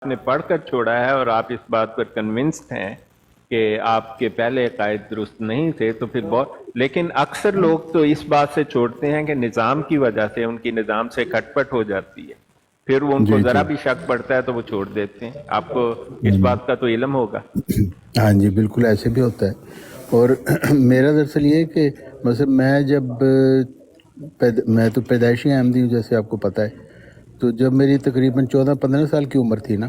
نے پڑھ کر چھوڑا ہے اور آپ اس بات پر کنونسڈ ہیں کہ آپ کے پہلے عقائد درست نہیں تھے تو پھر بہت، لیکن اکثر لوگ تو اس بات سے چھوڑتے ہیں کہ نظام کی وجہ سے ان کی نظام سے کھٹ پٹ ہو جاتی ہے، پھر وہ ان کو جی ذرا جی بھی شک پڑتا ہے تو وہ چھوڑ دیتے ہیں. آپ کو اس ہوں، بات کا تو علم ہوگا. ہاں جی بالکل ایسے بھی ہوتا ہے. اور میرا دراصل یہ ہے کہ مثلا میں جب میں تو پیدائشی احمدی ہوں جیسے آپ کو پتہ ہے. تو جب میری تقریباً 14-15 سال کی عمر تھی نا،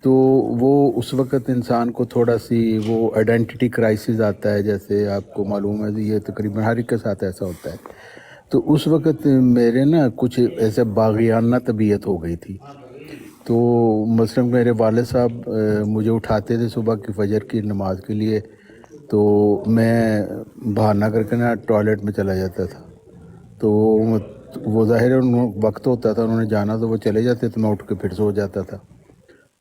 تو وہ اس وقت انسان کو تھوڑا سی وہ آئیڈینٹی کرائسس آتا ہے، جیسے آپ کو معلوم ہے یہ تقریباً ہر ایک کے ساتھ ایسا ہوتا ہے. تو اس وقت میرے نا کچھ ایسے باغیانہ طبیعت ہو گئی تھی. تو مثلا میرے والد صاحب مجھے اٹھاتے تھے صبح کی فجر کی نماز کے لیے، تو میں بہانہ کر کے نا ٹوائلٹ میں چلا جاتا تھا. تو وہ ظاہر ہے وقت ہوتا تھا، انہوں نے جانا تو وہ چلے جاتے تو میں اٹھ کے پھر سو جاتا تھا.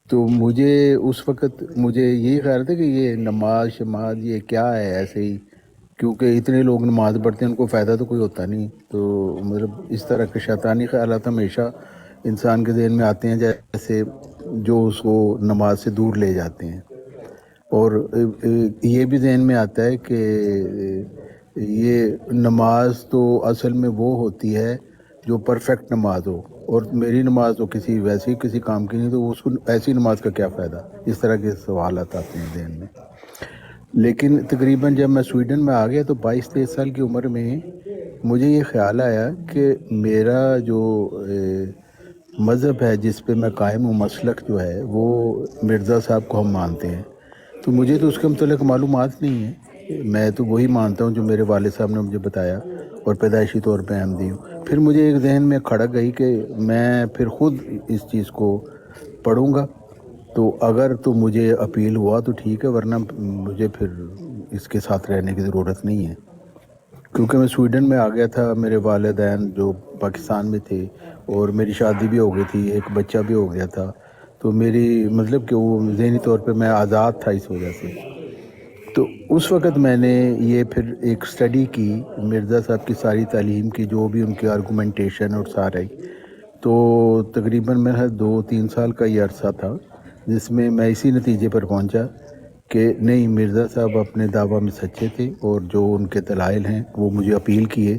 تو مجھے اس وقت یہی خیال تھا کہ یہ نماز شماز یہ کیا ہے ایسے ہی، کیونکہ اتنے لوگ نماز پڑھتے ہیں ان کو فائدہ تو کوئی ہوتا نہیں. تو مطلب اس طرح کے شیطانی خیالات ہمیشہ انسان کے ذہن میں آتے ہیں، جیسے جو اس کو نماز سے دور لے جاتے ہیں. اور یہ بھی ذہن میں آتا ہے کہ یہ نماز تو اصل میں وہ ہوتی ہے جو پرفیکٹ نماز ہو، اور میری نماز تو کسی کام کی نہیں، تو اس کو ایسی نماز کا کیا فائدہ. اس طرح کے سوالات آتے ہیں ذہن میں. لیکن تقریباً جب میں سویڈن میں آ گیا تو 22-23 سال کی عمر میں مجھے یہ خیال آیا کہ میرا جو مذہب ہے جس پہ میں قائم ہوں، مسلک جو ہے وہ مرزا صاحب کو ہم مانتے ہیں. تو مجھے تو اس کے متعلق معلومات نہیں ہے، میں تو وہی مانتا ہوں جو میرے والد صاحب نے مجھے بتایا، اور پیدائشی طور پہ احمدی ہوں. پھر مجھے ایک ذہن میں کھڑک گئی کہ میں پھر خود اس چیز کو پڑھوں گا. تو اگر تو مجھے اپیل ہوا تو ٹھیک ہے، ورنہ مجھے پھر اس کے ساتھ رہنے کی ضرورت نہیں ہے. کیونکہ میں سویڈن میں آ گیا تھا، میرے والدین جو پاکستان میں تھے، اور میری شادی بھی ہو گئی تھی، ایک بچہ بھی ہو گیا تھا. تو میری مطلب کہ وہ ذہنی طور پہ میں آزاد تھا اس وجہ سے. تو اس وقت میں نے یہ پھر ایک اسٹڈی کی مرزا صاحب کی ساری تعلیم کی، جو بھی ان کی آرگومنٹیشن اور سارے. تو تقریباً میرا 2-3 سال کا یہ عرصہ تھا جس میں میں اسی نتیجے پر پہنچا کہ نہیں، مرزا صاحب اپنے دعویٰ میں سچے تھے، اور جو ان کے دلائل ہیں وہ مجھے اپیل کیے.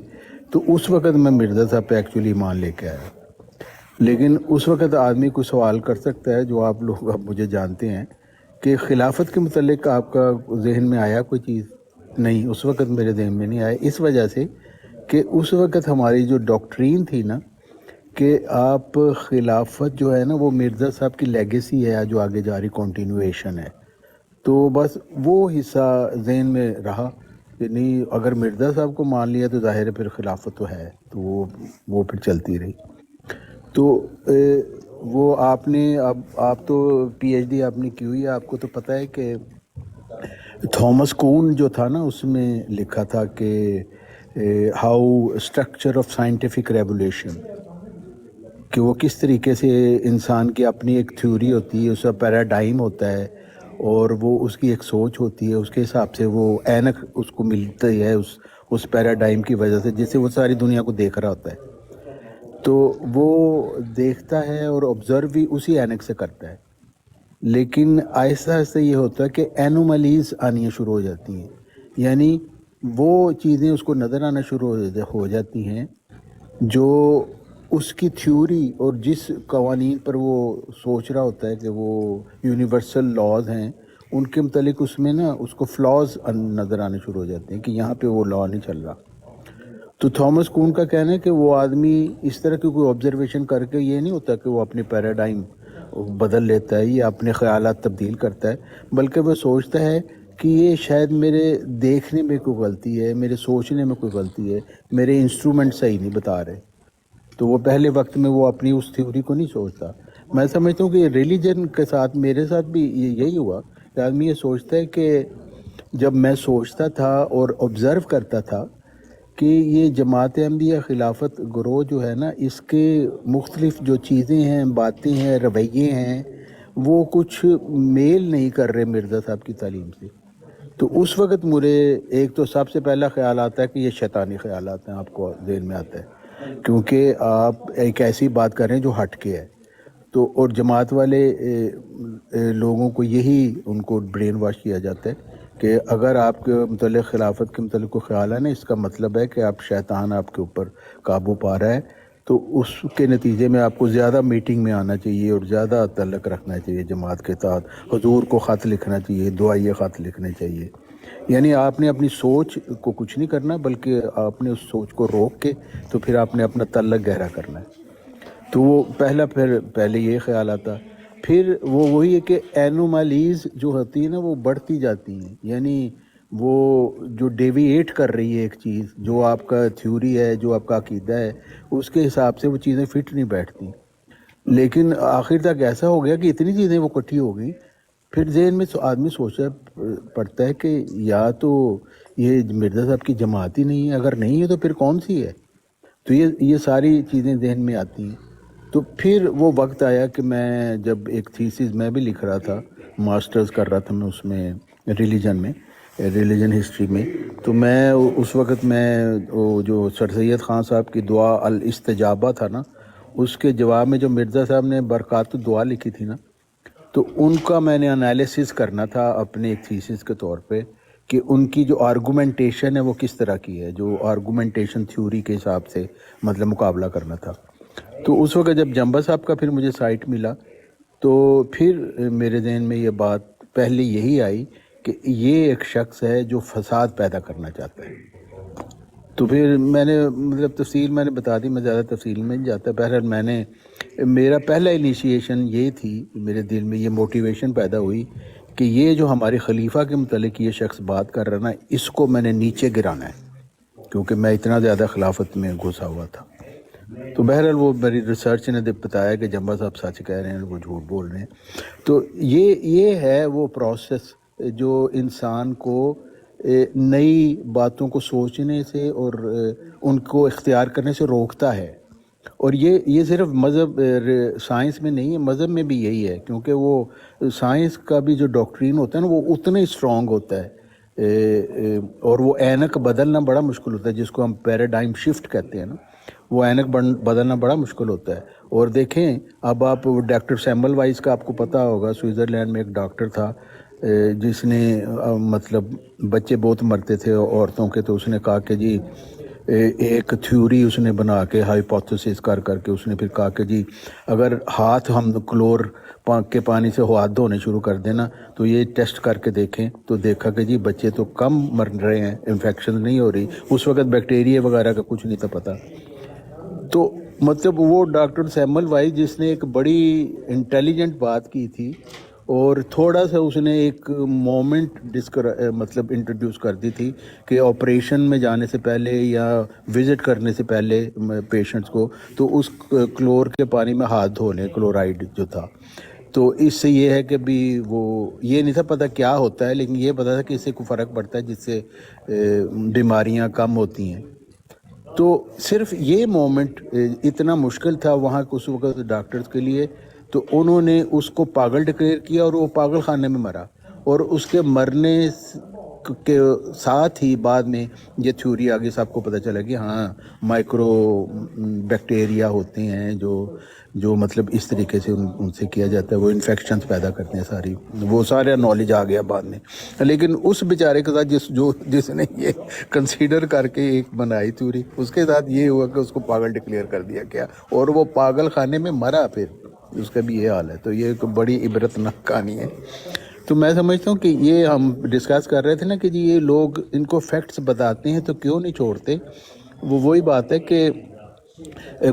تو اس وقت میں مرزا صاحب پہ ایکچولی ایمان لے کے آیا. لیکن اس وقت آدمی کو سوال کر سکتا ہے، جو آپ لوگ اب مجھے جانتے ہیں، کہ خلافت کے متعلق آپ کا ذہن میں آیا کوئی چیز؟ نہیں، اس وقت میرے ذہن میں نہیں آیا، اس وجہ سے کہ اس وقت ہماری جو ڈاکٹرین تھی نا کہ آپ خلافت جو ہے نا وہ مرزا صاحب کی لیگیسی ہے جو آگے جاری کنٹینویشن ہے. تو بس وہ حصہ ذہن میں رہا کہ نہیں، اگر مرزا صاحب کو مان لیا تو ظاہر ہے پھر خلافت تو ہے. تو وہ پھر چلتی رہی. تو وہ آپ نے اب آپ تو پی ایچ ڈی آپ نے کی ہوئی ہے، آپ کو تو پتہ ہے کہ تھامس کون جو تھا نا اس میں لکھا تھا کہ how structure of scientific revolution, کہ وہ کس طریقے سے انسان کی اپنی ایک تھیوری ہوتی ہے، اس کا پیراڈائم ہوتا ہے، اور وہ اس کی ایک سوچ ہوتی ہے، اس کے حساب سے وہ اینک اس کو ملتی ہے اس پیراڈائم کی وجہ سے، جس سے وہ ساری دنیا کو دیکھ رہا ہوتا ہے. تو وہ دیکھتا ہے اور آبزرو بھی اسی اینک سے کرتا ہے. لیکن آہستہ آہستہ یہ ہوتا ہے کہ اینوملیز آنی شروع ہو جاتی ہیں، یعنی وہ چیزیں اس کو نظر آنا شروع ہو جاتی ہیں جو اس کی تھیوری اور جس قوانین پر وہ سوچ رہا ہوتا ہے کہ وہ یونیورسل لاز ہیں، ان کے متعلق اس میں نا اس کو فلاز نظر آنے شروع ہو جاتے ہیں کہ یہاں پہ وہ لا نہیں چل رہا. تو تھامس کون کا کہنا ہے کہ وہ آدمی اس طرح کی کوئی آبزرویشن کر کے یہ نہیں ہوتا کہ وہ اپنی پیراڈائم بدل لیتا ہے یا اپنے خیالات تبدیل کرتا ہے، بلکہ وہ سوچتا ہے کہ یہ شاید میرے دیکھنے میں کوئی غلطی ہے، میرے سوچنے میں کوئی غلطی ہے، میرے انسٹرومنٹ صحیح نہیں بتا رہے. تو وہ پہلے وقت میں وہ اپنی اس تھیوری کو نہیں سوچتا. میں سمجھتا ہوں کہ ریلیجن کے ساتھ میرے ساتھ بھی یہی ہوا کہ آدمی یہ سوچتا ہے کہ جب میں سوچتا تھا اور آبزرو کرتا تھا کہ یہ جماعت احمدیہ خلافت گروہ جو ہے نا، اس کے مختلف جو چیزیں ہیں، باتیں ہیں، رویے ہیں، وہ کچھ میل نہیں کر رہے مرزا صاحب کی تعلیم سے. تو اس وقت مجھے ایک تو سب سے پہلا خیال آتا ہے کہ یہ شیطانی خیالات ہیں، آپ کو ذہن میں آتا ہے کیونکہ آپ ایک ایسی بات کر رہے ہیں جو ہٹ کے ہے. تو اور جماعت والے لوگوں کو یہی ان کو برین واش کیا جاتا ہے کہ اگر آپ کے متعلق خلافت کے متعلق کوئی خیال ہے نا، اس کا مطلب ہے کہ آپ شیطان آپ کے اوپر قابو پا رہا ہے، تو اس کے نتیجے میں آپ کو زیادہ میٹنگ میں آنا چاہیے اور زیادہ تعلق رکھنا چاہیے جماعت کے ساتھ، حضور کو خط لکھنا چاہیے، دعائیہ خط لکھنے چاہیے. یعنی آپ نے اپنی سوچ کو کچھ نہیں کرنا، بلکہ آپ نے اس سوچ کو روک کے تو پھر آپ نے اپنا تعلق گہرا کرنا ہے. تو وہ پہلے یہ خیال آتا. پھر وہ وہی ہے کہ اینومالیز جو ہوتی ہے نا وہ بڑھتی جاتی ہیں، یعنی وہ جو ڈیویٹ کر رہی ہے ایک چیز، جو آپ کا تھیوری ہے، جو آپ کا عقیدہ ہے، اس کے حساب سے وہ چیزیں فٹ نہیں بیٹھتی. لیکن آخر تک ایسا ہو گیا کہ اتنی چیزیں وہ اکٹھی ہو گئیں، پھر ذہن میں آدمی سوچا پڑتا ہے کہ یا تو یہ مرزا صاحب کی جماعت ہی نہیں ہے، اگر نہیں ہے تو پھر کون سی ہے. تو یہ ساری چیزیں ذہن میں آتی ہیں. تو پھر وہ وقت آیا کہ میں جب ایک تھیسس میں بھی لکھ رہا تھا، ماسٹرز کر رہا تھا میں اس میں ریلیجن ہسٹری میں. تو میں اس وقت وہ جو سر سید خان صاحب کی دعا الاستجابہ تھا نا، اس کے جواب میں جو مرزا صاحب نے برکات دعا لکھی تھی نا، تو ان کا میں نے انالیسس کرنا تھا اپنے ایک تھیسس کے طور پہ کہ ان کی جو آرگومنٹیشن ہے وہ کس طرح کی ہے، جو آرگومنٹیشن تھیوری کے حساب سے مطلب مقابلہ کرنا تھا. تو اس وقت جب جمبا صاحب کا پھر مجھے سائٹ ملا تو پھر میرے ذہن میں یہ بات پہلے یہی آئی کہ یہ ایک شخص ہے جو فساد پیدا کرنا چاہتا ہے. تو پھر میں نے تفصیل میں نے بتا دی، میں زیادہ تفصیل میں نہیں جاتا. بہرحال میرا پہلا انیشیشن یہ تھی، میرے دل میں یہ موٹیویشن پیدا ہوئی کہ یہ جو ہمارے خلیفہ کے متعلق یہ شخص بات کر رہا نا، اس کو میں نے نیچے گرانا ہے، کیونکہ میں اتنا زیادہ خلافت میں گھسا ہوا تھا. تو بہرحال وہ میری ریسرچ نے بتایا کہ جمبا صاحب سچ کہہ رہے ہیں، وہ جھوٹ بول رہے ہیں. تو یہ ہے وہ پروسیس جو انسان کو نئی باتوں کو سوچنے سے اور ان کو اختیار کرنے سے روکتا ہے. اور یہ صرف مذہب سائنس میں نہیں ہے، مذہب میں بھی یہی ہے، کیونکہ وہ سائنس کا بھی جو ڈاکٹرین ہوتا ہے نا وہ اتنا ہی اسٹرانگ ہوتا ہے. اور وہ اینک بدلنا بڑا مشکل ہوتا ہے، جس کو ہم پیراڈائم شفٹ کہتے ہیں نا، وہ اینک بدلنا بڑا مشکل ہوتا ہے. اور دیکھیں اب آپ ڈاکٹر سیمول وائز کا آپ کو پتہ ہوگا، سوئٹزرلینڈ میں ایک ڈاکٹر تھا جس نے مطلب بچے بہت مرتے تھے عورتوں کے، تو اس نے کہا کہ جی ایک تھیوری اس نے بنا کے ہائپوتھیسس کر کے اس نے پھر کہا کہ جی اگر ہاتھ ہم کلور کے پانی سے ہاتھ دھونے شروع کر دینا تو یہ ٹیسٹ کر کے دیکھیں، تو دیکھا کہ جی بچے تو کم مر رہے ہیں، انفیکشن نہیں ہو رہی. اس وقت بیکٹیریا وغیرہ کا کچھ نہیں تھا پتہ. تو مطلب وہ ڈاکٹر سیمول وائز جس نے ایک بڑی انٹیلیجنٹ بات کی تھی، اور تھوڑا سا اس نے ایک مومنٹ مطلب انٹروڈیوس کر دی تھی کہ آپریشن میں جانے سے پہلے یا وزٹ کرنے سے پہلے پیشنٹس کو تو اس کلور کے پانی میں ہاتھ دھو لیں، کلورائڈ جو تھا. تو اس سے یہ ہے کہ بھی وہ یہ نہیں تھا پتہ کیا ہوتا ہے، لیکن یہ پتہ تھا کہ اس سے کوئی فرق پڑتا ہے جس سے بیماریاں کم ہوتی ہیں. تو صرف یہ مومنٹ اتنا مشکل تھا وہاں اس وقت ڈاکٹرز کے لیے، تو انہوں نے اس کو پاگل ڈکلیئر کیا اور وہ پاگل خانے میں مرا. اور اس کے مرنے کے ساتھ ہی بعد میں یہ تھیوری آگے سب کو پتہ چلا کہ ہاں مائکرو بیکٹیریا ہوتے ہیں جو مطلب اس طریقے سے ان سے کیا جاتا ہے، وہ انفیکشنز پیدا کرتے ہیں. وہ سارا نالج آ گیا بعد میں. لیکن اس بیچارے کے ساتھ جس نے یہ کنسیڈر کر کے ایک بنائی تھیوری، اس کے ساتھ یہ ہوا کہ اس کو پاگل ڈکلیئر کر دیا گیا اور وہ پاگل خانے میں مرا. پھر اس کا بھی یہ حال ہے. تو یہ ایک بڑی عبرتناک کہانی ہے. تو میں سمجھتا ہوں کہ یہ ہم ڈسکس کر رہے تھے نا کہ جی یہ لوگ ان کو فیکٹس بتاتے ہیں تو کیوں نہیں چھوڑتے. وہی بات ہے کہ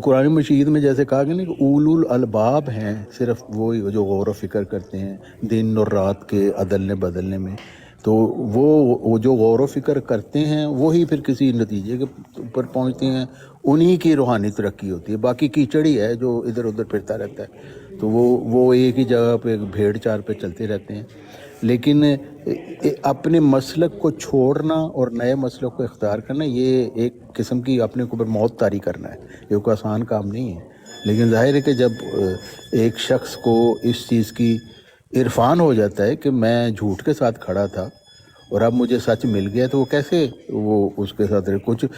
قرآن مجید میں جیسے کہا گیا نا کہ اولو الالباب ہیں، صرف وہی جو غور و فکر کرتے ہیں دن اور رات کے عدلنے بدلنے میں. تو وہ جو غور و فکر کرتے ہیں وہی پھر کسی نتیجے کے اوپر پہنچتے ہیں، انہی کی روحانی ترقی ہوتی ہے. باقی کیچڑ ہی ہے جو ادھر ادھر پھرتا رہتا ہے. تو وہ ایک ہی جگہ پہ بھیڑ چار پہ چلتے رہتے ہیں. لیکن اپنے مسلک کو چھوڑنا اور نئے مسلک کو اختیار کرنا یہ ایک قسم کی اپنے اوپر موت طاری کرنا ہے. یہ کوئی آسان کام نہیں ہے. لیکن ظاہر ہے کہ جب ایک شخص کو اس چیز کی عرفان ہو جاتا ہے کہ میں جھوٹ کے ساتھ کھڑا تھا اور اب مجھے سچ مل گیا، تو وہ کیسے وہ اس کے ساتھ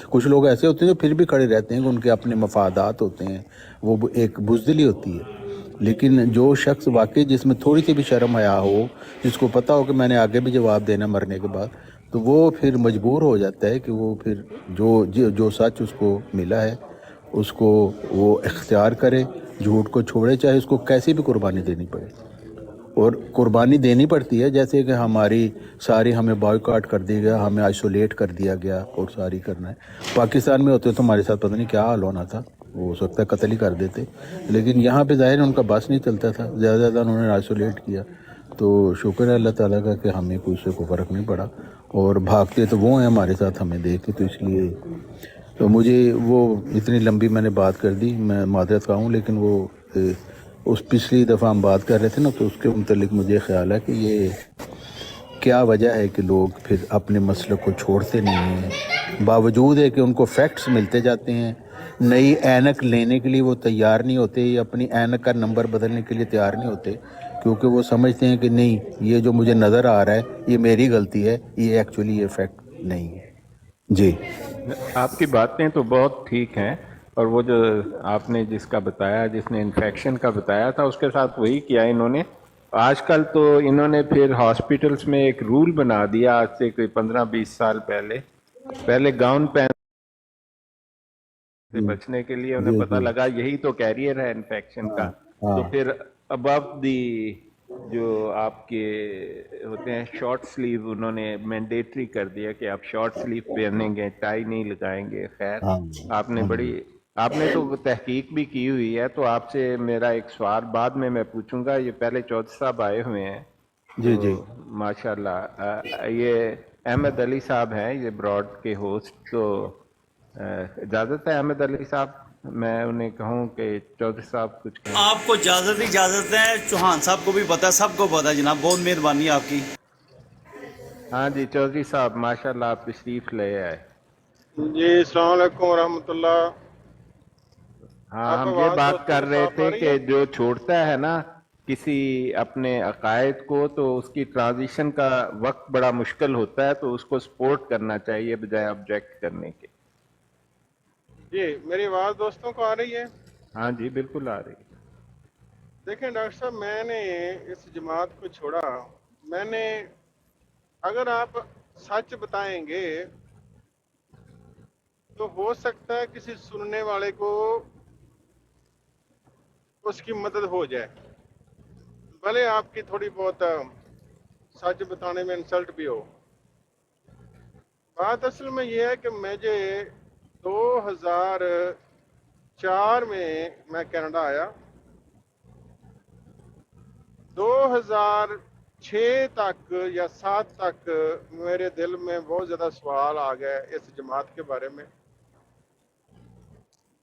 کچھ لوگ ایسے ہوتے ہیں جو پھر بھی کھڑے رہتے ہیں کہ ان کے اپنے مفادات ہوتے ہیں، وہ ایک بزدلی ہوتی ہے. لیکن جو شخص واقعی جس میں تھوڑی سی بھی شرم حیا ہو، جس کو پتہ ہو کہ میں نے آگے بھی جواب دینا مرنے کے بعد، تو وہ پھر مجبور ہو جاتا ہے کہ وہ پھر جو سچ اس کو ملا ہے اس کو وہ اختیار کرے، جھوٹ کو چھوڑے، چاہے اس کو کیسی بھی قربانی دینی پڑے. اور قربانی دینی پڑتی ہے، جیسے کہ ہمیں بائیکاٹ کر دیا گیا، ہمیں آئسولیٹ کر دیا گیا اور ساری کرنا ہے. پاکستان میں ہوتے تو ہمارے ساتھ پتہ نہیں کیا حال ہونا تھا، وہ ہو سکتا ہے قتل ہی کر دیتے. لیکن یہاں پہ ظاہر ان کا بس نہیں چلتا تھا، زیادہ زیادہ انہوں نے آئسولیٹ کیا. تو شکر ہے اللہ تعالیٰ کا کہ ہمیں کوئی سے کو فرق نہیں پڑا، اور بھاگتے تو وہ ہیں ہمارے ساتھ ہمیں دیکھ کے. تو اس لیے تو مجھے وہ اتنی لمبی میں نے بات کر دی، میں معذرت خواہ ہوں، لیکن وہ اس پچھلی دفعہ ہم بات کر رہے تھے نا، تو اس کے متعلق مجھے خیال ہے کہ یہ کیا وجہ ہے کہ لوگ پھر اپنے مسلک کو چھوڑتے نہیں ہیں، باوجود ہے کہ ان کو فیکٹس ملتے جاتے ہیں. نئی اینک لینے کے لیے وہ تیار نہیں ہوتے، یا اپنی اینک کا نمبر بدلنے کے لیے تیار نہیں ہوتے، کیونکہ وہ سمجھتے ہیں کہ نہیں، یہ جو مجھے نظر آ رہا ہے یہ میری غلطی ہے، یہ ایکچولی یہ فیکٹ نہیں ہے. جی آپ کی باتیں تو بہت ٹھیک ہیں، اور وہ جو آپ نے جس کا بتایا، جس نے انفیکشن کا بتایا تھا، اس کے ساتھ وہی کیا انہوں نے. آج کل تو انہوں نے پھر ہاسپٹلس میں ایک رول بنا دیا، آج سے کوئی 15-20 سال پہلے گاؤن پہن سے بچنے کے لیے انہیں جی پتہ جی لگا یہی تو کیریئر ہے انفیکشن کا، ہاں تو پھر ابو دی جو آپ کے ہوتے ہیں شارٹ سلیو، انہوں نے مینڈیٹری کر دیا کہ آپ شارٹ سلیو پہنیں گے، ٹائی نہیں لگائیں گے. خیر، ہاں آپ نے تو تحقیق بھی کی ہوئی ہے، تو آپ سے میرا ایک سوال بعد میں پوچھوں گا. یہ پہلے چودھری صاحب آئے ہوئے ہیں، جی تو جی ماشاءاللہ یہ احمد علی صاحب ہیں، یہ براڈ کے ہوسٹ. تو اجازت ہے احمد علی صاحب میں انہیں کہوں کہ چودھری صاحب کچھ کہیں؟ آپ کو اجازت ہے، چوہان صاحب کو بھی پتہ ہے، سب کو پتہ ہے جناب، بہت مہربانی آپ کی. ہاں جی چودھری صاحب ماشاءاللہ آپ تشریف لے آئے. جی السلام علیکم ورحمۃ اللہ. ہاں، آپ ہم یہ آواز بات دوستوں کر کو رہے صاف تھے آ رہی کہ ہے؟ جو چھوڑتا ہے نا کسی اپنے عقائد کو، تو اس کی ٹرانزیشن کا وقت بڑا مشکل ہوتا ہے، تو اس کو سپورٹ کرنا چاہیے بجائے آبجیکٹ کرنے کے. جی میری آواز دوستوں کو آ رہی ہے؟ ہاں جی بالکل آ رہی. دیکھیں ڈاکٹر صاحب، میں نے اس جماعت کو چھوڑا. میں نے، اگر آپ سچ بتائیں گے تو ہو سکتا ہے کسی سننے والے کو اس کی مدد ہو جائے، بھلے آپ کی تھوڑی بہت سچ بتانے میں انسلٹ بھی ہو. بات اصل میں یہ ہے کہ مجھے 2004 میں کینیڈا آیا. 2006 تک یا 7 تک میرے دل میں بہت زیادہ سوال آ گئے اس جماعت کے بارے میں.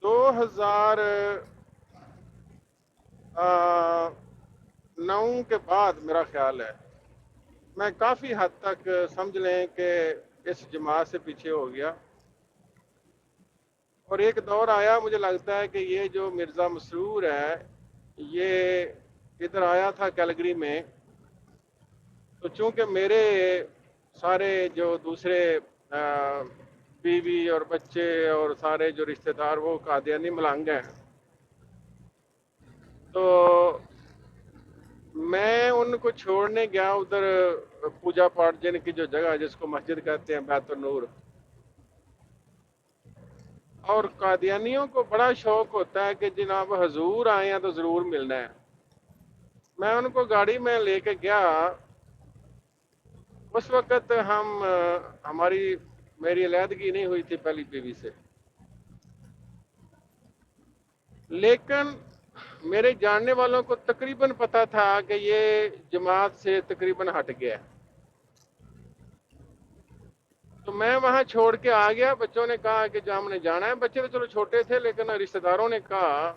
2009 کے بعد میرا خیال ہے میں کافی حد تک سمجھ لیں کہ اس جماعت سے پیچھے ہو گیا. اور ایک دور آیا، مجھے لگتا ہے کہ یہ جو مرزا مسرور ہے، یہ ادھر آیا تھا کیلگری میں، تو چونکہ میرے سارے جو دوسرے بیوی اور بچے اور سارے جو رشتہ دار وہ قادیانی ملنگ ہیں، تو میں ان کو چھوڑنے گیا ادھر پوجا پاٹ جن کی جو جگہ جس کو مسجد کہتے ہیں بیت النور. اور قادیانیوں کو بڑا شوق ہوتا ہے کہ جناب حضور آئے ہیں تو ضرور ملنا ہے. میں ان کو گاڑی میں لے کے گیا. اس وقت میری علیحدگی نہیں ہوئی تھی پہلی بیوی سے، لیکن میرے جاننے والوں کو تقریباً پتا تھا کہ یہ جماعت سے تقریباً ہٹ گیا. تو میں وہاں چھوڑ کے آ گیا. بچوں نے کہا کہ جو ہم نے جانا ہے، بچے تو چلو چھوٹے تھے، لیکن رشتہ داروں نے کہا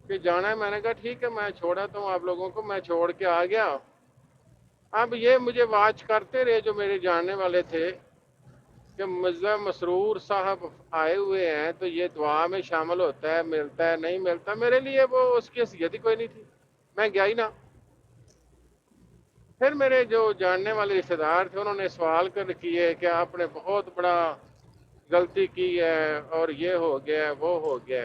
کہ جانا ہے. میں نے کہا ٹھیک ہے، میں چھوڑاتا ہوں آپ لوگوں کو. میں چھوڑ کے آ گیا. اب یہ مجھے واچ کرتے رہے جو میرے جاننے والے تھے کہ مرزا مسرور صاحب آئے ہوئے ہیں، تو یہ دعا میں شامل ہوتا ہے، ملتا ہے نہیں ملتا. میرے لیے وہ اس کی حیثیت ہی کوئی نہیں تھی، میں گیا ہی نہ. پھر میرے جو جاننے والے رشتہ دار تھے انہوں نے سوال کیے کہ آپ نے بہت بڑا غلطی کی ہے اور یہ ہو گیا وہ ہو گیا.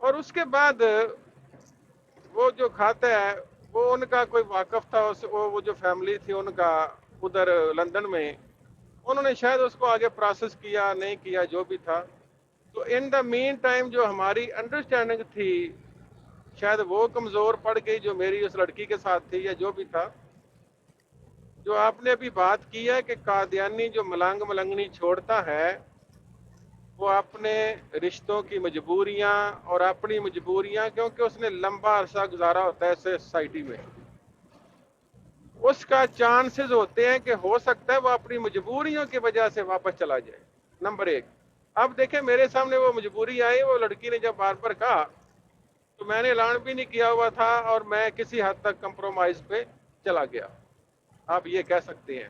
اور اس کے بعد وہ جو کھاتا ہے وہ ان کا کوئی واقف تھا وہ جو فیملی تھی ان کا ادھر لندن میں، انہوں نے شاید اس کو آگے پروسیس کیا نہیں کیا جو بھی تھا. تو ان دا مین ٹائم جو ہماری انڈرسٹینڈنگ تھی شاید وہ کمزور پڑ گئی جو میری اس لڑکی کے ساتھ تھی یا جو بھی تھا. جو آپ نے ابھی بات کی ہے کہ قادیانی جو ملنگ ملنگنی چھوڑتا ہے وہ اپنے رشتوں کی مجبوریاں اور اپنی مجبوریاں، کیونکہ اس نے لمبا عرصہ گزارا ہوتا ہے سوسائٹی میں، اس کا چانسز ہوتے ہیں کہ ہو سکتا ہے وہ اپنی مجبوریوں کی وجہ سے واپس چلا جائے. نمبر ایک. اب دیکھیں میرے سامنے وہ مجبوری آئی، وہ لڑکی نے جب بار بار کہا تو میں نے اعلان بھی نہیں کیا ہوا تھا اور میں کسی حد تک کمپرومائز پہ چلا گیا، آپ یہ کہہ سکتے ہیں.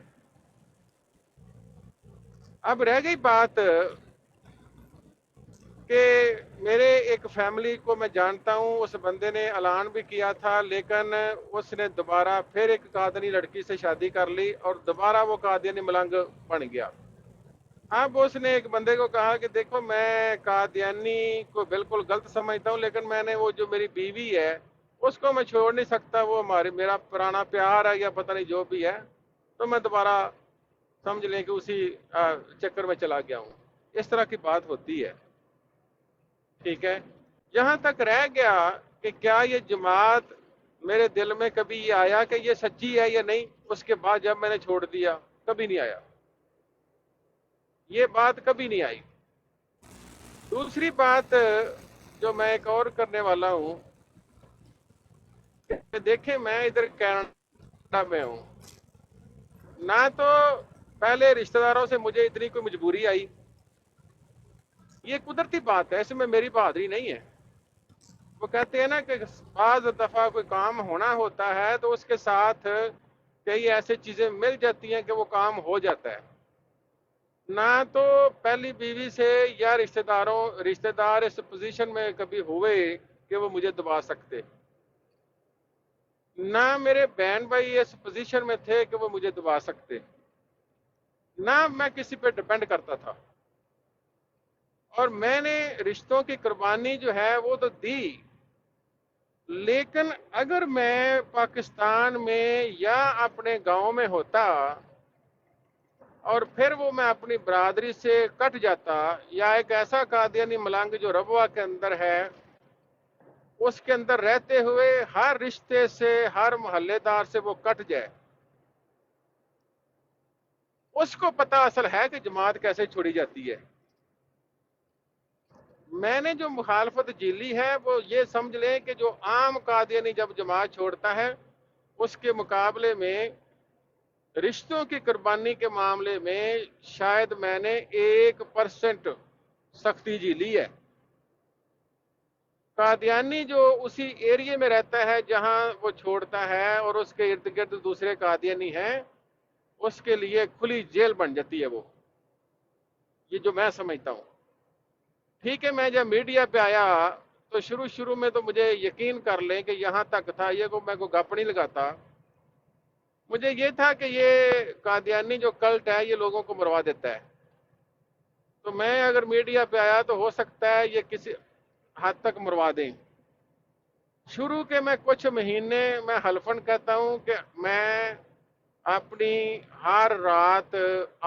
اب رہ گئی بات کہ میرے ایک فیملی کو میں جانتا ہوں، اس بندے نے اعلان بھی کیا تھا لیکن اس نے دوبارہ پھر ایک قادیانی لڑکی سے شادی کر لی اور دوبارہ وہ قادیانی ملنگ بن گیا. اب اس نے ایک بندے کو کہا کہ دیکھو میں قادیانی کو بالکل غلط سمجھتا ہوں لیکن میں نے وہ جو میری بیوی ہے اس کو میں چھوڑ نہیں سکتا، وہ میرا پرانا پیار ہے یا پتہ نہیں جو بھی ہے، تو میں دوبارہ سمجھ لیں کہ اسی چکر میں چلا گیا ہوں. اس طرح کی بات ہوتی ہے. ٹھیک ہے. یہاں تک رہ گیا کہ کیا یہ جماعت، میرے دل میں کبھی یہ آیا کہ یہ سچی ہے یا نہیں. اس کے بعد جب میں نے چھوڑ دیا کبھی نہیں آیا، یہ بات کبھی نہیں آئی. دوسری بات جو میں ایک اور کرنے والا ہوں کہ دیکھیں میں ادھر کینیڈا میں ہوں، نہ تو پہلے رشتہ داروں سے مجھے اتنی کوئی مجبوری آئی، یہ قدرتی بات ہے، اس میں میری بہادری نہیں ہے. وہ کہتے ہیں نا کہ بعض دفعہ کوئی کام ہونا ہوتا ہے تو اس کے ساتھ کئی ایسے چیزیں مل جاتی ہیں کہ وہ کام ہو جاتا ہے. نہ تو پہلی بیوی سے یا رشتہ دار اس پوزیشن میں کبھی ہوئے کہ وہ مجھے دبا سکتے، نہ میرے بہن بھائی اس پوزیشن میں تھے کہ وہ مجھے دبا سکتے، نہ میں کسی پہ ڈپینڈ کرتا تھا. اور میں نے رشتوں کی قربانی جو ہے وہ تو دی، لیکن اگر میں پاکستان میں یا اپنے گاؤں میں ہوتا اور پھر وہ میں اپنی برادری سے کٹ جاتا، یا ایک ایسا قادیانی ملنگ جو ربوہ کے اندر ہے اس کے اندر رہتے ہوئے ہر رشتے سے ہر محلے دار سے وہ کٹ جائے، اس کو پتہ اصل ہے کہ جماعت کیسے چھوڑی جاتی ہے. میں نے جو مخالفت جھیلی ہے وہ یہ سمجھ لیں کہ جو عام قادیانی جب جماعت چھوڑتا ہے اس کے مقابلے میں رشتوں کی قربانی کے معاملے میں شاید میں نے 1% سختی جھیلی ہے. قادیانی جو اسی ایریے میں رہتا ہے جہاں وہ چھوڑتا ہے اور اس کے ارد گرد دوسرے قادیانی ہیں، اس کے لیے کھلی جیل بن جاتی ہے وہ، یہ جو میں سمجھتا ہوں. ٹھیک ہے. میں جب میڈیا پہ آیا تو شروع میں تو مجھے یقین کر لیں کہ یہاں تک تھا، یہ کو میں کو گپ نہیں لگاتا، مجھے یہ تھا کہ یہ قادیانی جو کلٹ ہے یہ لوگوں کو مروا دیتا ہے. تو میں اگر میڈیا پہ آیا تو ہو سکتا ہے یہ کسی حد تک مروا دیں. شروع کے میں کچھ مہینے میں حلفاً کہتا ہوں کہ میں اپنی ہر رات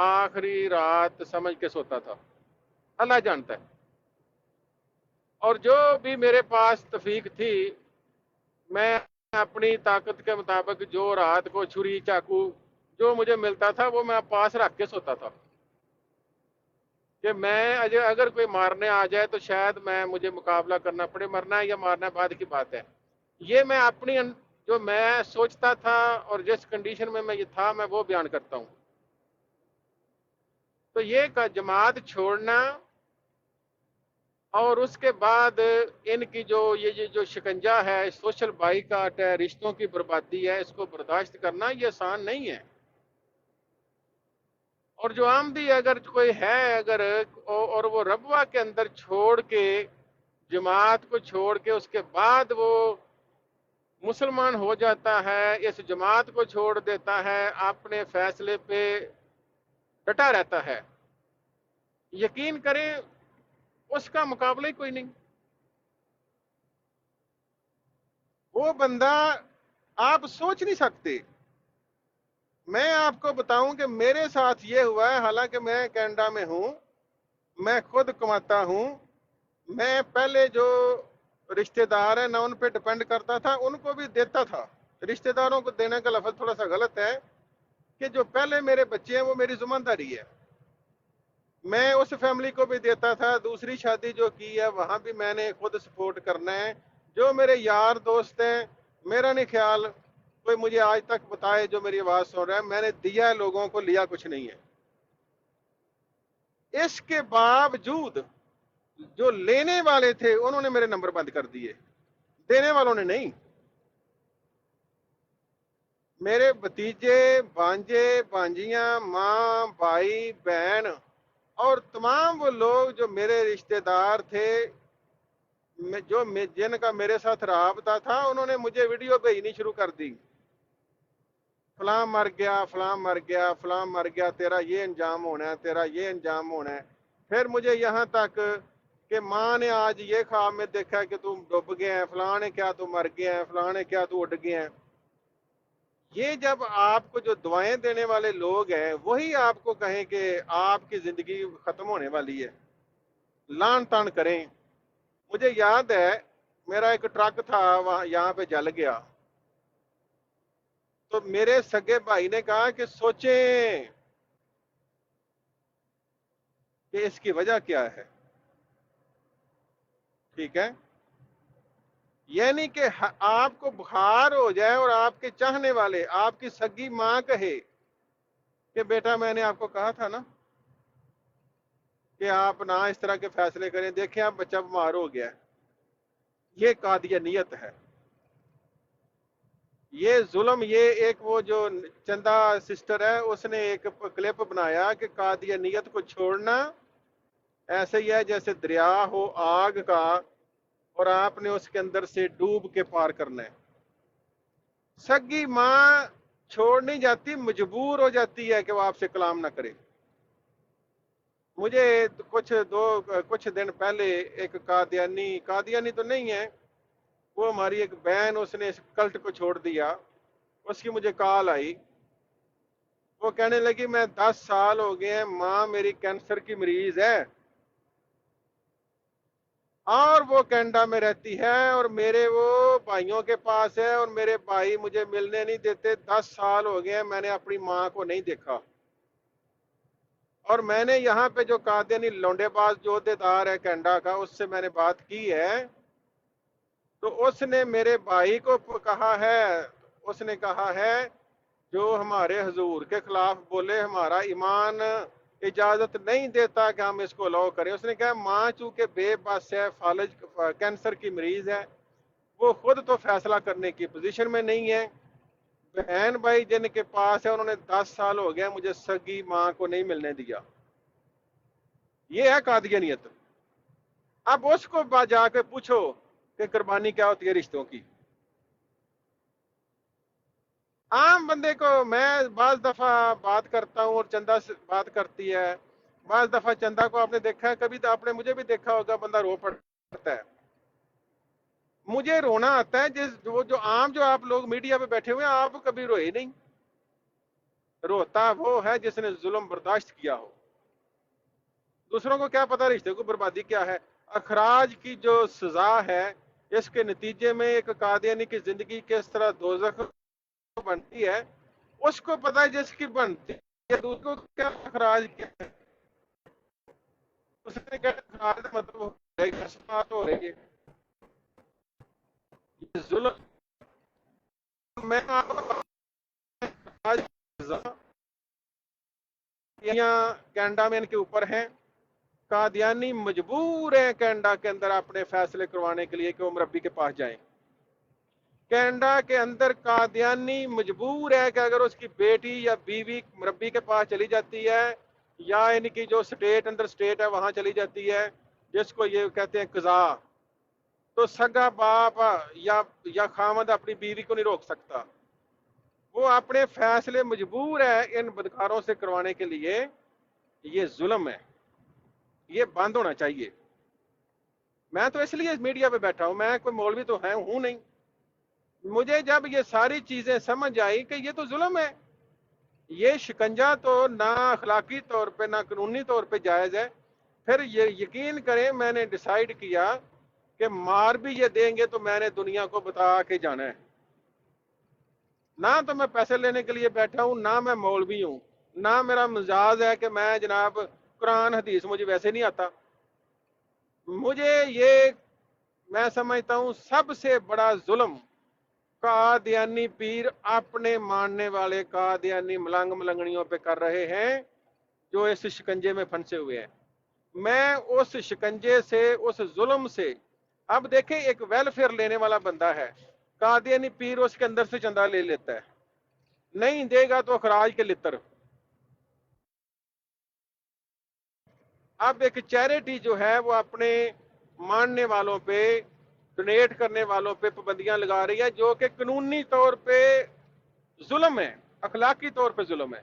آخری رات سمجھ کے سوتا تھا، اللہ جانتا ہے. اور جو بھی میرے پاس توفیق تھی میں اپنی طاقت کے مطابق جو رات کو چھری چاقو جو مجھے ملتا تھا وہ میں پاس رکھ کے سوتا تھا کہ میں اگر کوئی مارنے آ جائے تو شاید مجھے مقابلہ کرنا پڑے. مرنا ہے یا مارنا ہے بعد کی بات ہے. یہ میں اپنی جو میں سوچتا تھا اور جس کنڈیشن میں یہ تھا میں وہ بیان کرتا ہوں. تو یہ جماعت چھوڑنا اور اس کے بعد ان کی یہ جو شکنجہ ہے، سوشل بائیکاٹ ہے، رشتوں کی بربادی ہے، اس کو برداشت کرنا یہ آسان نہیں ہے. اور جو آمدی اگر کوئی ہے اور وہ ربوہ کے اندر چھوڑ کے جماعت کو چھوڑ کے اس کے بعد وہ مسلمان ہو جاتا ہے، اس جماعت کو چھوڑ دیتا ہے، اپنے فیصلے پہ ڈٹا رہتا ہے، یقین کریں اس کا مقابلہ ہی کوئی نہیں. وہ بندہ آپ سوچ نہیں سکتے. میں آپ کو بتاؤں کہ میرے ساتھ یہ ہوا ہے، حالانکہ میں کینیڈا میں ہوں، میں خود کماتا ہوں. میں پہلے جو رشتہ دار ہیں نہ ان پہ ڈپینڈ کرتا تھا، ان کو بھی دیتا تھا. رشتہ داروں کو دینے کا لفظ تھوڑا سا غلط ہے، کہ جو پہلے میرے بچے ہیں وہ میری ذمہ داری ہے. میں اس فیملی کو بھی دیتا تھا. دوسری شادی جو کی ہے وہاں بھی میں نے خود سپورٹ کرنا ہے. جو میرے یار دوست ہیں، میرا نہیں خیال کوئی مجھے آج تک بتائے جو میری آواز سن رہا ہے میں نے دیا ہے لوگوں کو، لیا کچھ نہیں ہے. اس کے باوجود جو لینے والے تھے انہوں نے میرے نمبر بند کر دیے، دینے والوں نے نہیں. میرے بھتیجے، بھانجے، بھانجیاں، ماں، بھائی، بہن اور تمام وہ لوگ جو میرے رشتہ دار تھے، جن کا میرے ساتھ رابطہ تھا، انہوں نے مجھے ویڈیو بھیجنی شروع کر دی. فلاں مر گیا، فلاں مر گیا، فلاں مر گیا، تیرا یہ انجام ہونا ہے، تیرا یہ انجام ہونا ہے. پھر مجھے یہاں تک کہ ماں نے آج یہ خواب میں دیکھا کہ تم ڈوب گئے ہیں، فلاں نے کیا تو مر گئے ہیں، فلاں نے کیا تو اڑ گئے ہیں. یہ جب آپ کو جو دعائیں دینے والے لوگ ہیں وہی آپ کو کہیں کہ آپ کی زندگی ختم ہونے والی ہے، لان تان کریں. مجھے یاد ہے میرا ایک ٹرک تھا وہاں یہاں پہ جل گیا، تو میرے سگے بھائی نے کہا کہ سوچیں کہ اس کی وجہ کیا ہے. ٹھیک ہے، یعنی کہ آپ کو بخار ہو جائے اور آپ کے چاہنے والے، آپ کی سگی ماں کہے کہ بیٹا میں نے آپ کو کہا تھا نا کہ آپ نہ اس طرح کے فیصلے کریں، دیکھیں آپ بچہ بیمار ہو گیا ہے. یہ قادیانیت ہے، یہ ظلم. یہ ایک وہ جو چندہ سسٹر ہے اس نے ایک کلپ بنایا کہ قادیانیت کو چھوڑنا ایسے ہی ہے جیسے دریا ہو آگ کا اور آپ نے اس کے اندر سے ڈوب کے پار کرنا ہے. سگی ماں چھوڑ نہیں جاتی، مجبور ہو جاتی ہے کہ وہ آپ سے کلام نہ کرے. مجھے کچھ دن پہلے ایک قادیانی تو نہیں ہے، وہ ہماری ایک بہن، اس نے اس کلٹ کو چھوڑ دیا. اس کی مجھے کال آئی، وہ کہنے لگی میں 10 سال ہو گئے ہیں، ماں میری کینسر کی مریض ہے اور وہ کینیڈا میں رہتی ہے اور میرے وہ بھائیوں کے پاس ہے اور میرے بھائی مجھے ملنے نہیں دیتے. 10 سال ہو گئے ہیں میں نے اپنی ماں کو نہیں دیکھا. اور میں نے یہاں پہ جو قادیانی لونڈے باز جو عہدیدار ہے کینیڈا کا، اس سے میں نے بات کی ہے، تو اس نے میرے بھائی کو کہا ہے، اس نے کہا ہے جو ہمارے حضور کے خلاف بولے ہمارا ایمان اجازت نہیں دیتا کہ ہم اس کو الاؤ کریں. اس نے کہا ماں چونکہ بے بس ہے، فالج کینسر کی مریض ہے، وہ خود تو فیصلہ کرنے کی پوزیشن میں نہیں ہے. بہن بھائی جن کے پاس ہے انہوں نے 10 سال ہو گیا مجھے سگی ماں کو نہیں ملنے دیا. یہ ہے قادیانیت. اب اس کو جا کے پوچھو کہ قربانی کیا ہوتی ہے رشتوں کی. عام بندے کو میں بعض دفعہ بات کرتا ہوں اور چندہ سے بات کرتی ہے، بعض دفعہ چندہ کو آپ نے دیکھا ہے، کبھی تو آپ نے مجھے بھی دیکھا ہوگا، بندہ رو پڑتا ہے. مجھے رونا آتا ہے جو عام جو آپ لوگ میڈیا پہ بیٹھے ہوئے ہیں، آپ کبھی روئے نہیں. روتا وہ ہے جس نے ظلم برداشت کیا ہو. دوسروں کو کیا پتا رشتے کو بربادی کیا ہے. اخراج کی جو سزا ہے اس کے نتیجے میں ایک قادیانی کی زندگی کس طرح دوزخ بنتی ہے اس کو پتا ہے، جس کی بنتی ہے دوسروں کو کیا اخراج کیا ہے. اس نے کیا اخراج مطلب ہو رہی ہے یہ ظلم. میں آپ کینیڈا میں ان کے اوپر ہیں. قادیانی مجبور ہیں کینیڈا کے اندر اپنے فیصلے کروانے کے لیے کہ وہ مربی کے پاس جائیں. کینیڈا کے اندر قادیانی مجبور ہے کہ اگر اس کی بیٹی یا بیوی مربی کے پاس چلی جاتی ہے یا ان کی جو سٹیٹ اندر سٹیٹ ہے وہاں چلی جاتی ہے جس کو یہ کہتے ہیں قضا، تو سگا باپ یا خامد اپنی بیوی کو نہیں روک سکتا. وہ اپنے فیصلے مجبور ہے ان بدکاروں سے کروانے کے لیے. یہ ظلم ہے، یہ بند ہونا چاہیے. میں تو اس لیے میڈیا پہ بیٹھا ہوں، میں کوئی مولوی تو ہوں نہیں. مجھے جب یہ ساری چیزیں سمجھ آئی کہ یہ تو ظلم ہے، یہ شکنجہ تو نہ اخلاقی طور پہ نہ قانونی طور پہ جائز ہے، پھر یہ یقین کریں میں نے ڈیسائیڈ کیا کہ مار بھی یہ دیں گے تو میں نے دنیا کو بتا کے جانا ہے. نہ تو میں پیسے لینے کے لیے بیٹھا ہوں، نہ میں مولوی ہوں، نہ میرا مزاج ہے کہ میں جناب قرآن حدیث مجھے ویسے نہیں آتا. مجھے یہ میں سمجھتا ہوں سب سے بڑا ظلم قادیانی پیر اپنے ماننے والے قادیانی ملنگ ملنگڑیوں پہ کر رہے ہیں جو اس شکنجے میں پھنسے ہوئے ہیں. میں اس شکنجے سے، اس ظلم سے، اب دیکھیں ایک ویلفیئر لینے والا بندہ ہے، قادیانی پیر اس کے اندر سے چندہ لے لیتا ہے، نہیں دے گا تو اخراج کے لتر. اب ایک چیریٹی جو ہے وہ اپنے ماننے والوں پہ، ڈونیٹ کرنے والوں پہ پابندیاں لگا رہی ہے جو کہ قانونی طور پہ ظلم ہے، اخلاقی طور پہ ظلم ہے.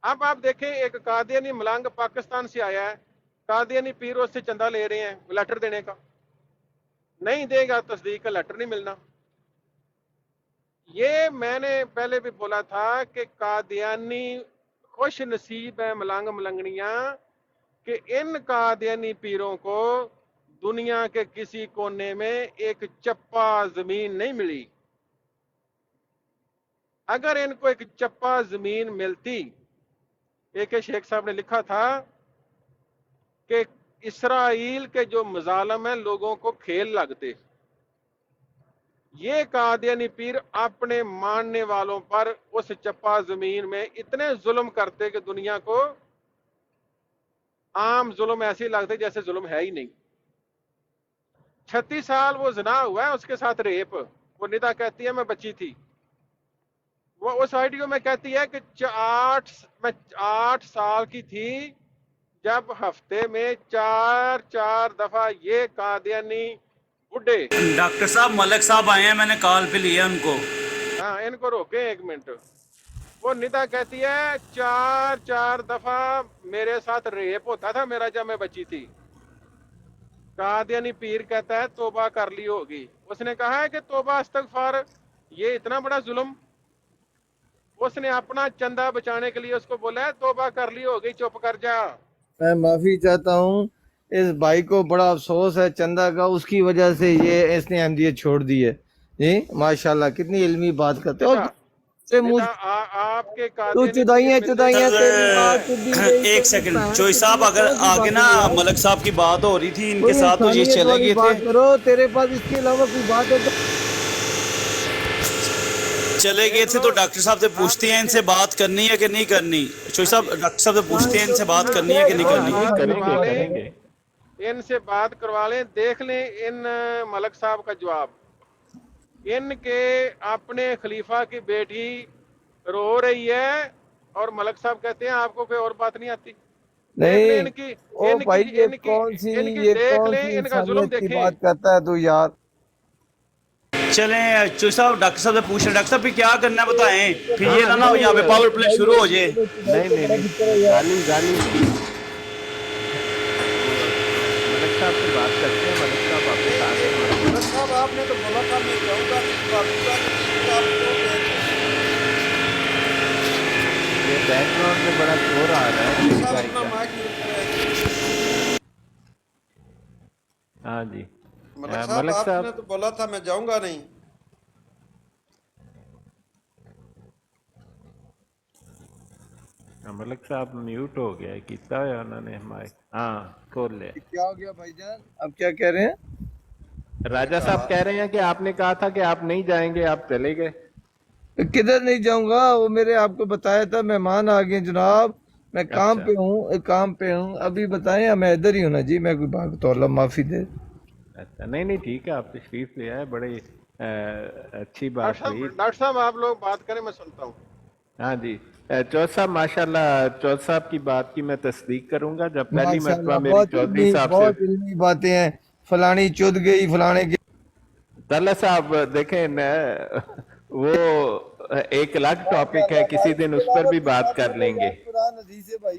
اب آپ دیکھیں ایک قادیانی ملنگ پاکستان سے آیا ہے، قادیانی پیر اس سے چندہ لے رہے ہیں لیٹر دینے کا، نہیں دے گا تصدیق کا لیٹر نہیں ملنا. یہ میں نے پہلے بھی بولا تھا کہ قادیانی خوش نصیب ہے ملنگ ملنگڑیاں کہ ان قادیانی پیروں کو دنیا کے کسی کونے میں ایک چپا زمین نہیں ملی. اگر ان کو ایک چپا زمین ملتی، ایک شیخ صاحب نے لکھا تھا کہ اسرائیل کے جو مظالم ہیں لوگوں کو کھیل لگتے. یہ قادیانی پیر اپنے ماننے والوں پر اس چپا زمین میں اتنے ظلم کرتے کہ دنیا کو عام ظلم ایسے لگتے جیسے ظلم ہے ہی نہیں. 36 سال وہ زنا ہوا ہے، اس کے ساتھ ریپ. وہ ندا کہتی ہے میں بچی تھی، وہ اس ویڈیو میں کہتی ہے کہ 8 سال کی تھی جب ہفتے میں 4 دفعہ یہ قادیانی بڈھے. ڈاکٹر صاحب ملک صاحب آئے ہیں، میں نے کال پہ لیا ان کو. ہاں ان کو روکیں ایک منٹ. وہ ندا کہتی ہے 4 دفعہ میرے ساتھ ریپ ہوتا تھا میرا جب میں بچی تھی. قادیانی پیر کہتا ہے توبہ کر لی ہوگی. اس نے کہا ہے کہ توبہ استغفار، یہ اتنا بڑا ظلم. اس نے اپنا چندہ بچانے کے لیے اس کو بولا ہے توبہ کر لی ہوگی، چپ کر جا. میں معافی چاہتا ہوں، اس بھائی کو بڑا افسوس ہے چندہ کا، اس کی وجہ سے یہ اس نے احمدیت چھوڑ دی ہے. جی ماشاءاللہ کتنی علمی بات کرتے ہو. سے منہ آپ کے تو قادیانی چدائیاں پیر چدائیاں تیری بات چدی گئی. ایک سیکنڈ چوئی صاحب، اگر آگے نا ملک صاحب کی بات ہو رہی تھی ان کے کوئی ساتھ تو یہ انسانیت چلے والی گئے بات تھے، کرو، تیرے پاس اس کے علاوہ کوئی بات ہے تو چلے گئے تھے. تو ڈاکٹر صاحب سے پوچھتے ہیں ان سے بات کرنی ہے کہ نہیں کرنی. چوئی صاحب ڈاکٹر صاحب سے پوچھتے ہیں ان سے بات کرنی ہے کہ نہیں کرنی. جی کریں گے. ان سے بات کروا لیں، دیکھ لیں ان ملک صاحب کا جواب. ان کے اپنے خلیفہ کی بیٹی رو رہی ہے اور ملک صاحب کہتے ہیں آپ کو کوئی اور بات نہیں آتی. دیکھ لیں نہیں. ان کی او بھائی یہ ان کون سی کی یہ دیکھ کون لیں سی ان کا ظلم انسانیت کی دیکھیں. بات کرتا ہے تو یار. چلیں چوئی صاحب ڈاکٹر صاحب سے پوچھ رہے ہیں، ڈاکٹر صاحب پھر کیا کرنا ہے بتائیں، پھر یہ نہ ہو یہاں پہ پاور پلے شروع ہو جائے. نہیں گالی ملک صاحب سے بات کرتے ہیں. ملک صاحب آپ کے ساتھ ہیں. ملک صاحب آپ نے تو بولا تھا میں جاؤں گا یہ بیک گراؤنڈ میں بڑا شور آ رہا ہے میری گاڑی کا. ہاں جی ملک آپ صاحب نے تو بولا تھا میں جاؤں گا نہیں. ملک صاحب میوٹ ہو گیا ہے، کیتا ہے انہوں نے مائک. ہاں کھول لے. کیا ہو گیا بھائی جان؟ اب کیا کہہ رہے ہیں؟ راجہ صاحب کہہ رہے ہیں کہ آپ نے کہا تھا کہ آپ نہیں جائیں گے، آپ چلے گئے. کدھر نہیں جاؤں گا، وہ میرے آپ کو بتایا تھا مہمان آ گئے جناب، میں کام اچھا پہ ہوں، کام پہ ہوں ابھی. بتائیں میں ادھر ہی ہوں نا جی، میں کوئی بات تو اللہ معافی دے. اچھا نہیں ٹھیک ہے، آپ تشریف لے آئے، بڑی اچھی بات ہوئی. ڈاکٹر صاحب آپ لوگ بات کریں میں سنتا ہوں. ہاں جی چودھری صاحب ماشاءاللہ چودھری صاحب کی بات کی میں تصدیق کروں گا. جب پہلی مرتبہ ماشاءاللہ میری چودھری صاحب سے بہت علمی باتیں ہیں. فلانی چد گئی فلانے کے طلحہ صاحب دیکھیں وہ ایک الگ ٹاپک ہے، کسی دن اس پر بھی بات کر لیں گے. قرآن حدیث ہے بھائی.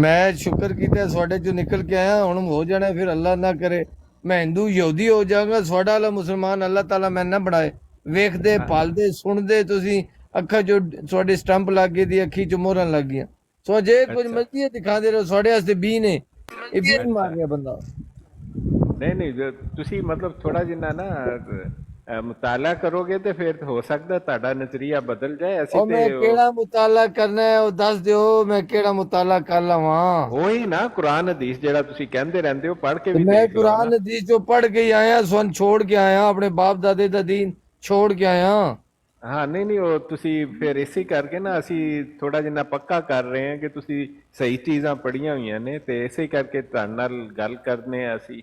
ਮੈਂ ਸ਼ੁਕਰ ਕੀਤਾ ਤੁਹਾਡੇ ਚੋਂ ਨਿਕਲ ਕੇ ਆਇਆ, ਹੁਣ ਹੋ ਜਾਣਾ ਫਿਰ ਅੱਲਾ ਨਾ ਕਰੇ ਮੈਂ ਹਿੰਦੂ ਯਹੂਦੀ ਹੋ ਜਾਵਾਂਗਾ, ਤੁਹਾਡਾ ਵਾਲਾ ਮੁਸਲਮਾਨ ਅੱਲਾ ਤਾਲਾ ਮੈਂ ਨਾ ਬਣਾਏ। ਵੇਖਦੇ ਪਾਲਦੇ ਸੁਣਦੇ ਤੁਸੀਂ ਅੱਖਾਂ ਜੋ ਤੁਹਾਡੇ ਸਟੰਪ ਲੱਗ ਗਈ ਦੀ ਅੱਖੀ ਚ ਮੋਹਰਾਂ ਲੱਗ ਗਈਆਂ, ਸੋ ਜੇ ਕੁਝ ਮਰਜ਼ੀ ਦਿਖਾਉਂਦੇ ਰਹੋ ਤੁਹਾਡੇ ਵਾਸਤੇ ਬੀ ਨੇ, ਇਹ ਬੀ ਮਾਰ ਗਿਆ ਬੰਦਾ। ਨਹੀਂ ਤੁਸੀਂ ਮਤਲਬ ਥੋੜਾ ਜਿੰਨਾ ਨਾ ਮੁਤਾਲਾ ਕਰੋਗੇ ਤੇ ਫਿਰ ਹੋ ਸਕਦਾ ਤੁਹਾਡਾ ਨਜ਼ਰੀਆ ਬਦਲ ਜਾਏ। ਅਸੀਂ ਉਹ ਮੈਂ ਕਿਹੜਾ ਮੁਤਾਲਾ ਕਰਨਾ ਹੈ ਉਹ ਦੱਸ ਦਿਓ, ਮੈਂ ਕਿਹੜਾ ਮੁਤਾਲਾ ਕਰ ਲਵਾਂ। ਉਹੀ ਨਾ ਕੁਰਾਨ ਹਦੀਸ ਜਿਹੜਾ ਤੁਸੀਂ ਕਹਿੰਦੇ ਰਹਿੰਦੇ ਹੋ ਪੜ੍ਹ ਕੇ ਵੀ ਮੈਂ ਦੇਖ ਲਓ ਕੁਰਾਨ ਹਦੀਸ ਜੋ ਪੜ੍ਹ ਕੇ ਹੀ ਆਇਆ, ਸੁਣ ਛੋੜ ਕੇ ਆਇਆ, ਆਪਣੇ ਬਾਪ ਦਾਦੇ ਦਾ ਦੀਨ ਛੋੜ ਕੇ ਆਇਆ। ਹਾਂ ਨਹੀਂ ਉਹ ਤੁਸੀਂ ਫਿਰ ਇਸੇ ਕਰਕੇ ਨਾ ਅਸੀਂ ਥੋੜਾ ਜਿੰਨਾ ਪੱਕਾ ਕਰ ਰਹੇ ਹਾਂ ਕਿ ਤੁਸੀਂ ਸਹੀ ਚੀਜ਼ਾਂ ਪੜ੍ਹੀਆਂ ਹੋਈਆਂ ਨੇ ਤੇ ਇਸੇ ਕਰਕੇ ਤੁਹਾਡੇ ਨਾਲ ਗੱਲ ਕਰਨੇ ਆ ਅਸੀਂ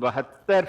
72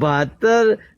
72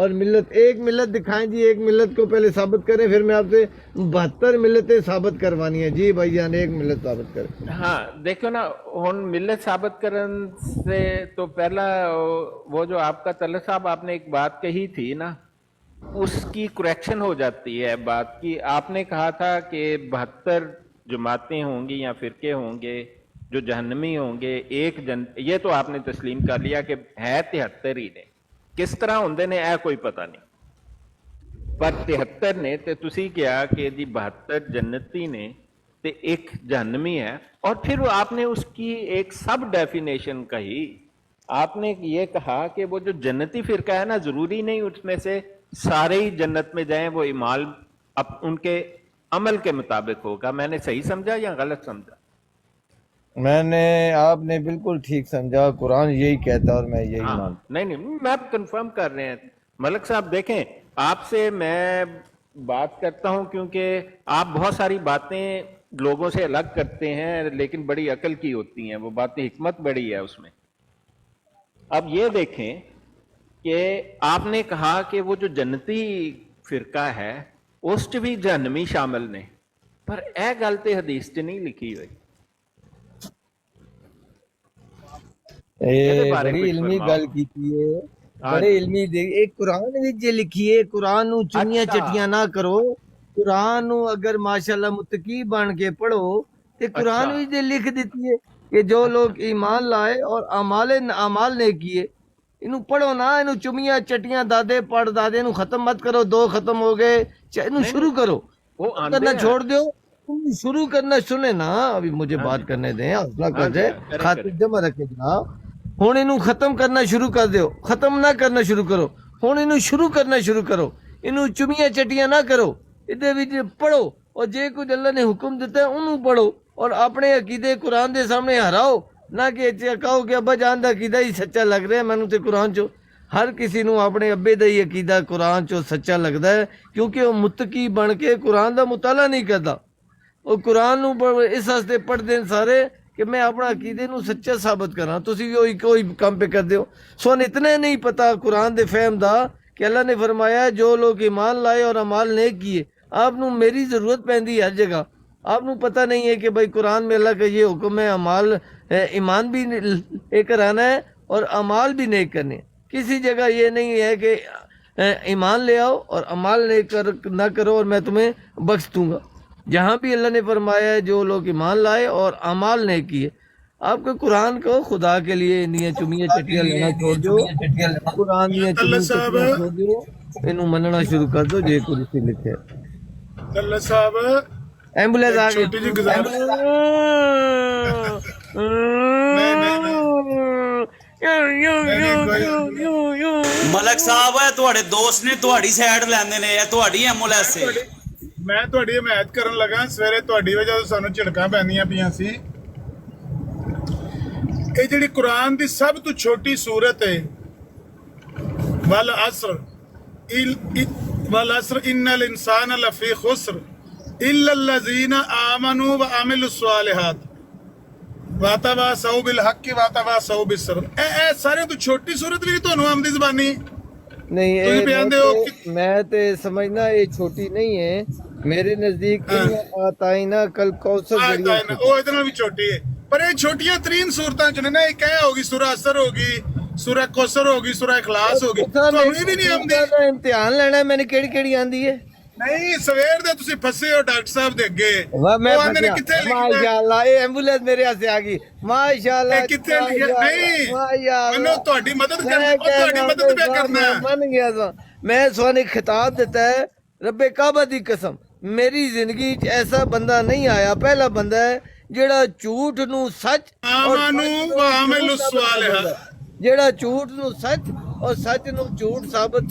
اور ملت ایک ملت دکھائیں جی, ایک ملت کو پہلے ثابت کریں, پھر میں آپ سے 72 ملتیں ثابت کروانی ہیں. جی بھائی جان ایک ملت ثابت کریں. ہاں دیکھو نا ہن ملت ثابت کرن سے تو پہلا وہ جو آپ کا طلعت صاحب آپ نے ایک بات کہی تھی نا, اس کی کریکشن ہو جاتی ہے بات کی. آپ نے کہا تھا کہ 72 جماعتیں ہوں گی یا فرقے ہوں گے جو جہنمی ہوں گے, یہ تو آپ نے تسلیم کر لیا کہ ہے 73 ہی نے. کس طرح ہوندے نے اے کوئی پتہ نہیں, پر 73 نے تے تسی کیا کہ جی 72 جنتی نے تے ایک جہنمی ہے. اور پھر آپ نے اس کی ایک سب ڈیفینیشن کہی. آپ نے یہ کہا کہ وہ جو جنتی فرقہ ہے نا, ضروری نہیں اس میں سے سارے ہی جنت میں جائیں, وہ اعمال ان کے عمل کے مطابق ہوگا. میں نے صحیح سمجھا یا غلط سمجھا؟ میں نے آپ نے بالکل ٹھیک سمجھا, قرآن یہی کہتا اور میں یہی مانتا. نہیں میں کنفرم کر رہے ہیں. ملک صاحب دیکھیں, آپ سے میں بات کرتا ہوں کیونکہ آپ بہت ساری باتیں لوگوں سے الگ کرتے ہیں لیکن بڑی عقل کی ہوتی ہیں, وہ باتیں حکمت بڑی ہے اس میں. اب یہ دیکھیں کہ آپ نے کہا کہ وہ جو جنتی فرقہ ہے اس بھی جہنمی شامل نے, پر اے گل تے حدیث چ نہیں لکھی ہوئی. بڑی علمی گل کی ہے, بڑے علمی. ایک قرآن وچ لکھی ہے, قرآن نو چنیاں چٹیاں نہ کرو. قرآن نو اگر ماشاءاللہ متقی بن کے پڑھو تے قرآن وچ لکھ دیتی ہے کہ جو لوگ ایمان لائے اور اعمال نے کیے, انہوں پڑھو نا, انہوں چمیاں چٹیاں دادے پڑھ دادے انہوں ختم مت کرو. 2 ختم ہو گئے, انہوں شروع کرو, کرنا چھوڑ دیو. شروع کرنا سنے نا, ابھی مجھے بات کرنے دیں, حوصلہ کر جائے, خاطر جمع رکھے جناب. ہوں انہوں ختم کرنا شروع کر دیو, ختم نہ کرنا شروع کرو. ہوں انہوں شروع کرنا شروع کرو, انہوں چمیاں چٹیاں نہ کرو, ادھر پڑھو. اور جے کچھ اللہ نے حکم دیتا ہے انہوں پڑھو اور اپنے عقیدے قرآن دے سامنے ہراؤ. نہ کہ کہو کہ ابا جان دا عقیدہ ہی سچا لگ رہا ہے مینوں تے قرآن چو. ہر کسی نو اپنے ابے دا ہی عقیدہ قرآن چو سچا لگدا ہے, کیونکہ وہ متقی بن کے قرآن دا مطالعہ نہیں کردا. وہ قرآن نو اس واسطے پڑھ دین سارے کہ میں اپنا عقیدے نو سچا ثابت کراں. تسی کوئی کام پہ کر دیو. سون اتنے نہیں پتا قرآن دے فہم دا کہ اللہ نے فرمایا جو لوگ ایمان لائے اور اعمال نیک کیے. آپ نو میری ضرورت پیندی ہر جگہ. آپ نو پتہ نہیں ہے کہ بھائی قرآن میں اللہ کا یہ حکم ہے ایمان بھی لے کر آنا ہے اور اعمال بھی نیک کرنے. کسی جگہ یہ نہیں ہے کہ ایمان لے آؤ اور اعمال نہ کرو اور میں تمہیں بخش دوں گا. جہاں بھی اللہ نے فرمایا ہے جو لوگ ایمان لائے اور اعمال نیک کیے. آپ کے قرآن کو خدا کے لیے انہیں چمیاں چٹیاں لینا چھوڑ دو, قرآن دیاں چمیاں چٹیاں چھوڑ دو, انہوں مننا شروع کر دو جے کوئی سے لکھے. اللہ صاحب ایمبولینس آ گئی. چھوٹی جی گزارش ملک صاحب ہے تواڈے دوست نے تواڈی سائیڈ لیندے نے, تواڈی ایمبولینس سے. میں تہاڈی حمایت کرن لگا. سویرے تہاڈی وجہ تو سانوں ਝੜਕਾਂ ਪੈਂਦੀਆਂ ਪਈਆਂ ਸੀ. ਇਹ ਜਿਹੜੀ ਕੁਰਾਨ ਦੀ ਸਭ ਤੋਂ ਛੋਟੀ ਸੂਰਤ ਹੈ ਵਲ ਅਸਰ ਇਨਲ ਇਨਸਾਨ ਲਫੀ ਖੁਸਰ ਇਲਾ الذين آمنوا وعملوا الصالحات وتواصوا بالحق وتواصوا بالصبر. ਇਹ ਸਾਰੇ ਤੋਂ ਛੋਟੀ ਸੂਰਤ ਵੀ ਤੁਹਾਨੂੰ ਆਮਦੀ ਜ਼ਬਾਨੀ نہیں, میں تے سمجھنا یہ چھوٹی نہیں ہے. میرے نزدیک آتائنا کل کوثر وہ اتنا بھی چھوٹی ہے, پر یہ چھوٹیاں ترین صورتاں چ نے. ایک ہے ہوگی سورہ اثر ہوگی, سورہ کوثر ہوگی, سورہ اخلاص ہوگی. یہ بھی نہیں آمدی. امتحان لینا میں نے کیڑی کیڑی آندی ہے. نہیں سویر دے تسی پھسے ہو ڈاکٹر صاحب دے اگے. ماشاءاللہ یہ ایمبولینس میرے ہاتھ آ گئی. ماشاءاللہ کتے لکھیا نہیں, میں تہاڈی مدد کرنا ہے. من گیا سا. میں سونے خطاب دیتا ہے رب کعبہ دی قسم, میری زندگی ایسا بندہ نہیں آیا, پہلا بندہ ہے جیڑا جھوٹ نو سچ جیڑا جھوٹ نو سچ اور سچ نو جھوٹ ثابت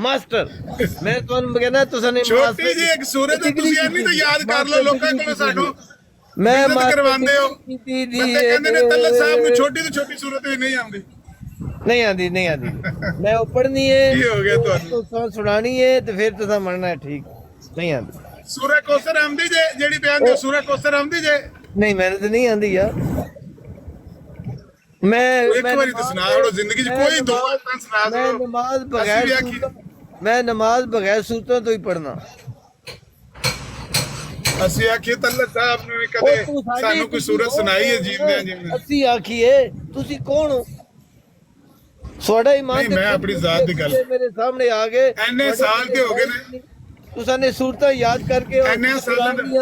ماسٹر. میں تانوں کہنا تساں نے چھوٹی جی ایک سورت تسی اینی تے یاد کر لو. لوکاں کول سانو میں کرواندے ہو. بندے کہندے نے طلعت صاحب نو چھوٹی تو چھوٹی سورت بھی نہیں آندی. نہیں آندی نہیں آندی. میں وہ پڑھنی ہے تو سنانی ہے تو پھر تساں مننا ہے. ٹھیک نہیں آندی. سورہ کوثر آمدی جے جیڑی بیان دے سورہ کوثر آمدی جے. نہیں میں نے تو نہیں آندی یار. ਇੱਕ ਵਾਰੀ ਤਾਂ ਸੁਣਾ ਛੋੜੋ, ਜ਼ਿੰਦਗੀ 'ਚ ਕੋਈ ਦੋ ਆਇਤਾਂ ਸੁਣਾ ਮੈਂ ਦਿਓ। ਨਮਾਜ਼ ਅਸੀਂ ਬਗੈਰ ਵੀ ਆਖੀ ਮੈਂ ਨਮਾਜ਼ ਬਗੈਰ ਸੂਰਤਾਂ ਤੋਂ ਹੀ ਪੜਨਾ। ਅਸੀਂ ਆਖੀਏ ਤਾਂ ਅੱਲਾਹ ਸਾਹਿਬ ਨੇ ਵੀ ਕਦੇ ਸਾਨੂੰ ਕੋਈ ਸੂਰਤ ਸੁਣਾਈ ਹੈ ਜੀਵਦਿਆਂ ਜਿਵੇਂ। ਅਸੀਂ ਆਖੀਏ ਤੁਸੀਂ ਕੌਣ ਹੋ? ਤੁਹਾਡਾ ਇਮਾਨ ਨਹੀਂ, ਮੈਂ ਆਪਣੀ ਜ਼ਾਤ ਦੀ ਗੱਲ ਮੇਰੇ ਸਾਹਮਣੇ ਆ ਗਏ ਐਨੇ ਸਾਲ ਤੇ ਹੋ ਗਏ ਨੇ। ਤੁਸੀਂ ਨੇ ਸੂਰਤਾਂ ਯਾਦ ਕਰਕੇ ਐਨੇ ਸਾਲਾਂ ਦੇ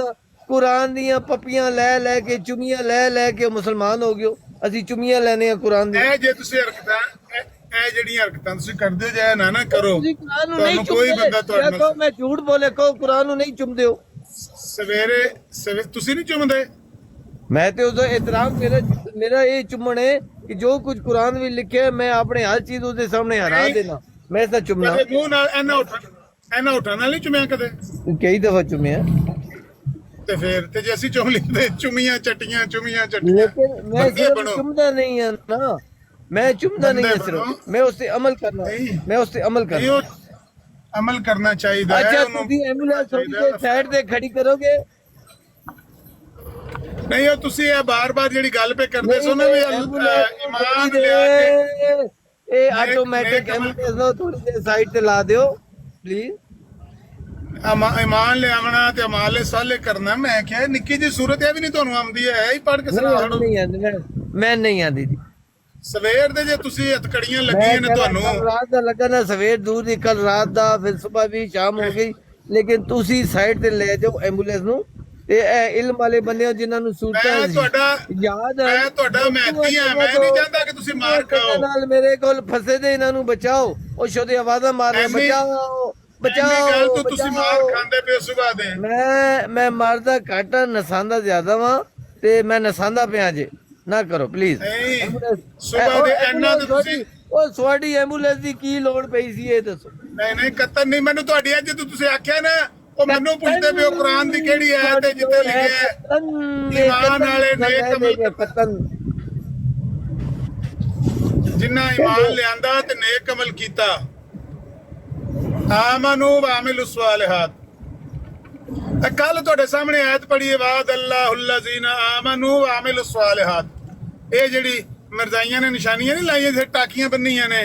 ਕੁਰਾਨ ਦੀਆਂ ਪੱਪੀਆਂ ਲੈ ਲੈ ਕੇ ਚੁਮੀਆਂ ਲੈ ਲੈ ਕੇ ਮੁਸਲਮਾਨ ਹੋ ਗਿਓ। ਅਸੀਂ ਚੁਮੀਆਂ ਲੈਣੇ ਆ ਕੁਰਾਨ ਦੀ। ਇਹ ਜੇ ਤੁਸੀਂ ਹਰਕਤਾਂ ਇਹ ਜਿਹੜੀਆਂ ਹਰਕਤਾਂ ਤੁਸੀਂ ਕਰਦੇ ਜਾਏ ਨਾ ਕਰੋ, ਤੁਸੀਂ ਕੁਰਾਨ ਨੂੰ ਨਹੀਂ ਤੁਹਾਨੂੰ ਕੋਈ ਚੁੰਮਦੇ। ਬੰਦਾ ਤੁਹਾਡੇ ਦੇਖੋ ਨਾਲ ਮੈਂ ਝੂਠ ਬੋਲੇ ਕਹੋ ਕੁਰਾਨ ਨੂੰ ਨਹੀਂ ਚੁੰਮਦੇ ਹੋ। ਸਵੇਰੇ ਤੁਸੀਂ ਨਹੀਂ ਚੁੰਮਦੇ। ਮੈਂ ਤੇ ਉਹਦਾ ਇਤਰਾਮ ਮੇਰਾ ਇਹ ਚੁੰਮਣ ਹੈ ਕਿ ਜੋ ਕੁਝ ਕੁਰਾਨ ਵਿੱਚ ਲਿਖਿਆ ਮੈਂ ਆਪਣੇ ਹਰ ਚੀਜ਼ ਉਹਦੇ ਸਾਹਮਣੇ ਹਰਾ ਦੇਣਾ। ਮੈਂ ਇਸ ਦਾ ਚੁੰਮਣਾ ਕਦੇ ਮੂੰਹ ਨਾਲ ਇਹਨਾਂ ਉਠਾਂ ਨਾਲ ਨਹੀਂ ਚੁੰਮਿਆ ਕਦੇ। ਕਈ ਦਫਾ ਚੁੰਮਿਆ, ਤੇ ਫਿਰ ਤੇ ਜੇ ਅਸੀਂ ਚੁੰਮ ਲਈਏ ਚੁੰਮੀਆਂ ਚਟੀਆਂ ਲੇਕਿਨ ਮੈਂ ਬੰਦੇ ਸਿਰਫ ਬਣੋ। ਚੁੰਮਦਾ ਨਹੀਂ ਹਾਂ ਨਾ, ਮੈਂ ਚੁੰਮਦਾ ਨਹੀਂ ਹਾਂ ਬੰਦੇ ਸਿਰਫ, ਬਣੋ। ਮੈਂ ਉਸ ਤੇ ਅਮਲ ਕਰਨਾ, ਨਹੀਂ। ਮੈਂ ਉਸ ਤੇ ਅਮਲ ਨਹੀਂ, ਕਰਨਾ। ਉਹ ਅਮਲ ਕਰਨਾ ਚਾਹੀਦਾ ਹੈ ਅੱਛਾ ਉਹਨੂੰ। ਤੁਸੀਂ ਐਂਬੂਲੈਂਸ ਥੋੜੀ ਜਿਹੀ ਸਾਈਡ ਤੇ ਖੜੀ ਕਰੋਗੇ? ਨਹੀਂ, ਉਹ ਤੁਸੀਂ ਇਹ ਬਾਰ-ਬਾਰ ਜਿਹੜੀ ਗੱਲ ਪੇ ਕਰਦੇ ਸੋ ਨਾ ਵੀ ਐਂਬੂਲੈਂਸ ਇਮਾਨ ਲਿਆ ਕੇ ਇਹ ਆਟੋਮੈਟਿਕ ਐਂਬੂਲੈਂਸ ਨੂੰ ਥੋੜੀ ਜਿਹੀ ਸਾਈਡ ਤੇ ਲਾ ਦਿਓ ਪਲੀਜ਼। ਇਮਾਨ ਲਿਆਵਣਾ ਤੇ ਅਮਾਲੇ ਸਾਲੇ ਕਰਨਾ। ਮੈਂ ਕਿਹਾ ਨਿੱਕੀ ਜੀ ਸੂਰਤ ਇਹ ਵੀ ਨਹੀਂ ਤੁਹਾਨੂੰ ਆਉਂਦੀ ਹੈ, ਹੀ ਪੜ ਕੇ ਸੁਣਾ ਛੱਡੋ। ਨਹੀਂ ਆਂਦੀ, ਮੈਂ ਨਹੀਂ ਆਂਦੀ ਜੀ। ਸਵੇਰ ਦੇ ਜੇ ਤੁਸੀਂ ਹੱਥਕੜੀਆਂ ਲੱਗੀਆਂ ਨੇ ਤੁਹਾਨੂੰ। ਕੱਲ ਰਾਤ ਦਾ ਲੱਗਾ ਨਾ, ਸਵੇਰ ਦੂਰ ਦੀ, ਕੱਲ ਰਾਤ ਦਾ, ਫਿਰ ਸਵੇਰ ਵੀ, ਸ਼ਾਮ ਹੋ ਗਈ, ਲੇਕਿਨ ਤੁਸੀਂ ਸਾਈਡ ਤੇ ਲੈ ਜਾਓ ਐਂਬੂਲੈਂਸ ਨੂੰ। ਤੇ ਇਹ ਇਲਮ ਵਾਲੇ ਬੰਦੇ ਹੋ ਜਿਨ੍ਹਾਂ ਨੂੰ ਮੈਂ ਸੂਰਤਾਂ ਤੁਹਾਡਾ ਯਾਦ ਹੈ। ਮੈਂ ਤੁਹਾਡਾ ਮਹਿਤੀ ਆ, ਮੈਂ ਨਹੀਂ ਚਾਹੁੰਦਾ ਕਿ ਤੁਸੀਂ ਮਾਰ ਖਾਓ। ਨਾਲ ਮੇਰੇ ਕੋਲ ਫਸੇ ਦੇ, ਇਹਨਾਂ ਨੂੰ ਬਚਾਓ। ਉਹ ਸ਼ੋਦੇ ਆਵਾਜ਼ਾਂ ਮਾਰ ਰਹੇ, ਐਨੀ- ਬਚਾਓ ਇੰਨੀ ਗੱਲ ਬਚਾਓ ਤੋਂ ਤੁਸੀਂ ਮਾਰ ਬਚਾਓ। ਖਾਂਦੇ ਪਏ ਸੁਬਾ ਦੇ। ਮੈਂ ਮਰਦਾ ਘੱਟ ਨਸਾਂਦਾ ਜ਼ਿਆਦਾ ਵਾਂ, ਤੇ ਮੈਂ ਨਸਾਂਦਾ ਪਿਆ ਜੇ, ਨਾ ਕਰੋ ਪਲੀਜ਼। ਨਹੀਂ, ਸੁਬਾ ਦੇ ਇੰਨਾ ਤਾਂ ਤੁਸੀਂ ਉਹ ਤੁਹਾਡੀ ਐਂਬੂਲੈਂਸ ਦੀ ਕੀ ਲੋੜ ਪਈ ਸੀ ਇਹ ਦੱਸੋ। ਨਹੀਂ ਕਤਨ ਨਹੀਂ, ਮੈਨੂੰ ਤੁਹਾਡੀ ਅੱਜ ਤੁਸੀਂ ਆਖਿਆ ਨਾ, ਉਹ ਮੈਨੂੰ ਪੁੱਛਦੇ ਪਿਓ ਕੁਰਾਨ ਦੀ ਕਿਹੜੀ ਆਇਤ ਹੈ ਜਿੱਥੇ ਲਿਖਿਆ ਹੈ ਈਮਾਨ ਵਾਲੇ ਨੇਕ ਅਮਲ ਪਤਨ ਜਿਨ੍ਹਾਂ ਈਮਾਨ ਲਿਆਂਦਾ ਤੇ ਨੇਕ ਅਮਲ ਕੀਤਾ। ਆਮਨੂ ਵਾਮਿਲੁ ਸਵਾਲਿਹਾਤ। ਕੱਲ ਤੁਹਾਡੇ ਸਾਹਮਣੇ ਆਇਤ ਪੜ੍ਹੀ ਹੈ, ਵਾਦ ਅੱਲਾਹੁੱਲਜ਼ੀਨਾ ਆਮਨੂ ਵਾਮਿਲੁ ਸਵਾਲਿਹਾਤ। ਇਹ ਜਿਹੜੀ ਮਿਰਜ਼ਾਈਆਂ ਨੇ ਨਿਸ਼ਾਨੀਆਂ ਨਹੀਂ ਲਾਈਆਂ ਜਿੱਥੇ ਟਾਕੀਆਂ ਬੰਨੀਆਂ ਨੇ,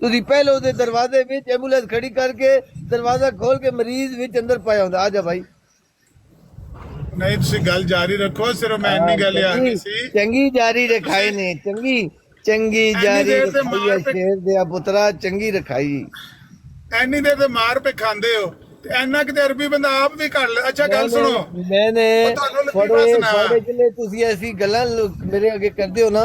ਤੁਸੀਂ ਪਹਿਲੇ ਉਹਦੇ ਦਰਵਾਜ਼ੇ ਵਿੱਚ ਐਂਬੂਲੈਂਸ ਖੜੀ ਕਰਕੇ ਦਰਵਾਜ਼ਾ ਖੋਲ ਕੇ ਮਰੀਜ਼ ਵਿੱਚ ਅੰਦਰ ਪਾਇਆ ਹੁੰਦਾ। ਆ ਜਾ ਭਾਈ। ਨਹੀਂ ਤੁਸੀਂ ਗੱਲ ਜਾਰੀ ਰੱਖੋ, ਸਿਰਫ ਮੈਂ ਇੰਨੀ ਗੱਲ ਆਖੀ ਸੀ। ਚੰਗੀ ਜਾਰੀ ਰਖਾਈ ਨੇ, ਚੰਗੀ ਜਾਰੀ ਰਖਾਈ ਸ਼ੇਰ ਦੇ ਪੁੱਤਰਾ, ਚੰਗੀ ਰਖਾਈ। ਐਨੀ ਦੇਰ ਤੇ ਮਾਰ ਪੇ ਖਾਂਦੇ ਹੋ ਤੇ ਐਨਾ ਕਿਤੇ ਅਰਬੀ ਬੰਦਾ ਆਪ ਵੀ ਕਰ ਲੈ। ਅੱਛਾ ਗੱਲ ਸੁਣੋ, ਮੈਨੇ ਤੁਹਾਨੂੰ ਲਤੀਫਾ ਸੁਣਾਇਆ। ਤੁਹਾਡੇ ਜਿਲੇ ਤੁਸੀਂ ਐਸੀ ਗੱਲਾਂ ਮੇਰੇ ਅੱਗੇ ਕਰਦੇ ਹੋ ਨਾ,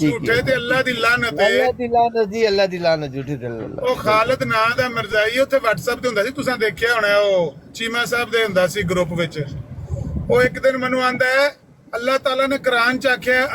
ਝੂਠੇ ਤੇ ਅੱਲਾ ਦੀ ਲਾਨਤ ਹੈ। ਅੱਲਾ ਦੀ ਲਾਨਤ ਜੀ, ਅੱਲਾ ਦੀ ਲਾਨਤ, ਝੂਠੇ ਤੇ ਅੱਲਾ। ਉਹ ਖਾਲਦ ਨਾਂ ਦਾ ਮਿਰਜ਼ਾਈ ਉੱਥੇ WhatsApp ਤੇ ਹੁੰਦਾ ਸੀ, ਤੁਸੀਂ ਦੇਖਿਆ ਹੋਣਾ। ਉਹ ਚੀਮਾ ਸਾਹਿਬ ਦੇ ਹੁੰਦਾ ਸੀ ਗਰੁੱਪ ਵਿੱਚ। ਉਹ ਇੱਕ ਦਿਨ ਮੈਨੂੰ ਆਂਦਾ ਹੈ, ਅੱਲਾਹ ਤਾਲਾ ਨੇ ਕੁਰਾਨ ਚ ਆਖਿਆ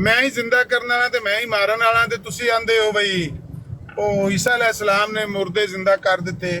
ਮੈਂ ਹੀ ਜ਼ਿੰਦਾ ਕਰਨ ਵਾਲਾ ਤੇ ਮੈਂ ਹੀ ਮਾਰਨ ਵਾਲਾ। ਤੇ ਤੁਸੀਂ ਆਂਦੇ ਹੋ ਬਈ ਉਹ ਈਸਾ ਅਲੈਹਿਸਲਾਮ ਨੇ ਮੁਰਦੇ ਜ਼ਿੰਦਾ ਕਰ ਦਿੱਤੇ।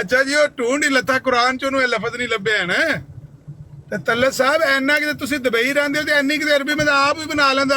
ਅੱਛਾ ਜੀ, ਉਹ ਢੂੰਡ ਹੀ ਲੱਥਾ ਕੁਰਾਨ ਚ, ਉਹਨੂੰ ਇਹ ਲਫ਼ਜ਼ ਨਹੀਂ ਲੱਭਿਆ ਨਾ। ਤੇ ਤੱਲਤ ਸਾਹਿਬ ਐਨਾ ਕਿ ਤੁਸੀਂ ਦੁਬਈ ਰਹਿੰਦੇ ਹੋ ਤੇ ਐਨੀ ਕਿ ਅਰਬੀ ਮੈਂ ਆਪ ਵੀ ਬਣਾ ਲੈਂਦਾ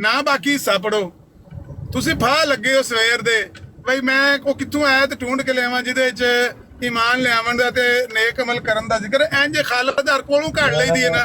ਨਾ, ਬਾਕੀ ਹਿੱਸਾ ਪੜੋ। ਤੁਸੀਂ ਫਾਹ ਲੱਗੇ ਹੋ ਸਵੇਰ ਦੇ ਬਈ ਮੈਂ ਉਹ ਕਿੱਥੋਂ ਆਇਆ ਤੇ ਢੂੰਡ ਕੇ ਲਿਆਵਾਂ ਜਿਹਦੇ ਚ ਈਮਾਨ ਲਿਆਵਣ ਦਾ ਤੇ ਨੇਕ ਅਮਲ ਕਰਨ ਦਾ ਜ਼ਿਕਰ। ਇੰਜ ਖਾਲਦ ਹਰ ਕੋਲੋਂ ਘੜ ਲਈਦੀ ਹੈ ਨਾ,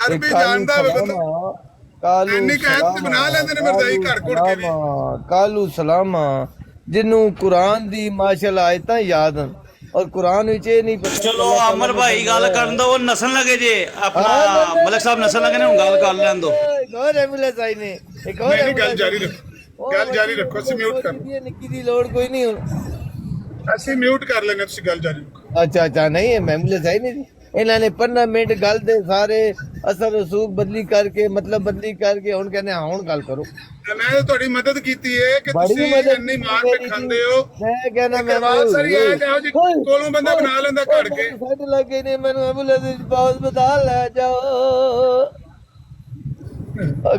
ਅਰਬੀ ਜਾਣਦਾ ਹੋਵੇ ਬੰਦਾ, ਇੰਨੀ ਕਹਿਤ ਤੇ ਬਣਾ ਲੈਂਦੇ ਨੇ ਮਿਰਜ਼ਾਈ ਘੜ ਘੁੜ ਕੇ ਵੀ। ਕਾਲੂ ਸਲਾਮਾ, ਜਿਹਨੂੰ ਕੁਰਾਨ ਦੀ ਮਾਸ਼ਾਅੱਲਾ ਆਇਤਾਂ ਯਾਦ ਹਨ ਔਰ ਕੁਰਾਨ ਵਿੱਚ ਇਹ ਨਹੀਂ ਪਤਾ। ਚਲੋ ਅਮਰ ਭਾਈ ਗੱਲ ਕਰਨ ਦੋ, ਉਹ ਨਸਣ ਲਗੇ ਜੇ ਆਪਣਾ ਮਲਕ ਸਾਹਿਬ ਨਸਣ ਲਗੇ ਨੇ, ਹੁਣ ਗੱਲ ਕਰ ਲੈਣ ਦੋ। ਇੱਕ ਹੋਰ ਐਂਬੂਲੈਂਸ ਆਈ ਨੇ, ਇੱਕ ਹੋਰ ਨਹੀਂ ਗੱਲ ਜਾਰੀ ਰੱਖੋ, ਗੱਲ ਜਾਰੀ ਰੱਖੋ। ਅਸੀਂ ਮਿਊਟ ਕਰ ਨਿੱਕੀ ਦੀ ਲੋੜ ਕੋਈ ਨਹੀਂ ਹੁਣ। ਅਸੀਂ ਮਿਊਟ ਕਰ ਲੈਣੇ, ਤੁਸੀਂ ਗੱਲ ਜਾਰੀ ਰੱਖੋ। ਅੱਛਾ ਨਹੀਂ, ਐਂਬੂਲੈਂਸ ਆਈ ਨਹੀਂ। ਇਹਨਾਂ ਨੇ 15 ਮਿੰਟ ਗੱਲ ਦੇ ਸਾਰੇ ਅਸਰ ਰਸੂਖ ਬਦਲੀ ਕਰਕੇ, ਮਤਲਬ ਬਦਲੀ ਕਰਕੇ ਹੁਣ ਕਹਿੰਦੇ ਹੁਣ ਗੱਲ ਕਰੋ। ਮੈਂ ਤੁਹਾਡੀ ਮਦਦ ਕੀਤੀ ਹੈ ਕਿ ਤੁਸੀਂ ਇੰਨੀ ਮਾਰ ਕੇ ਖਾਂਦੇ ਹੋ। ਮੈਂ ਕਹਿੰਦਾ ਮੈਂ ਸਾਰੀ ਆ ਜਾਓ ਜੀ, ਕੋਲੋਂ ਬੰਦਾ ਬਣਾ ਲੈਂਦਾ ਘੜ ਕੇ। ਸਾਡੇ ਲੱਗੇ ਨੇ, ਮੈਨੂੰ ਐਂਬੂਲੈਂਸ ਵਿੱਚ ਬਾਹਰ ਬਤਾ ਲੈ ਜਾਓ।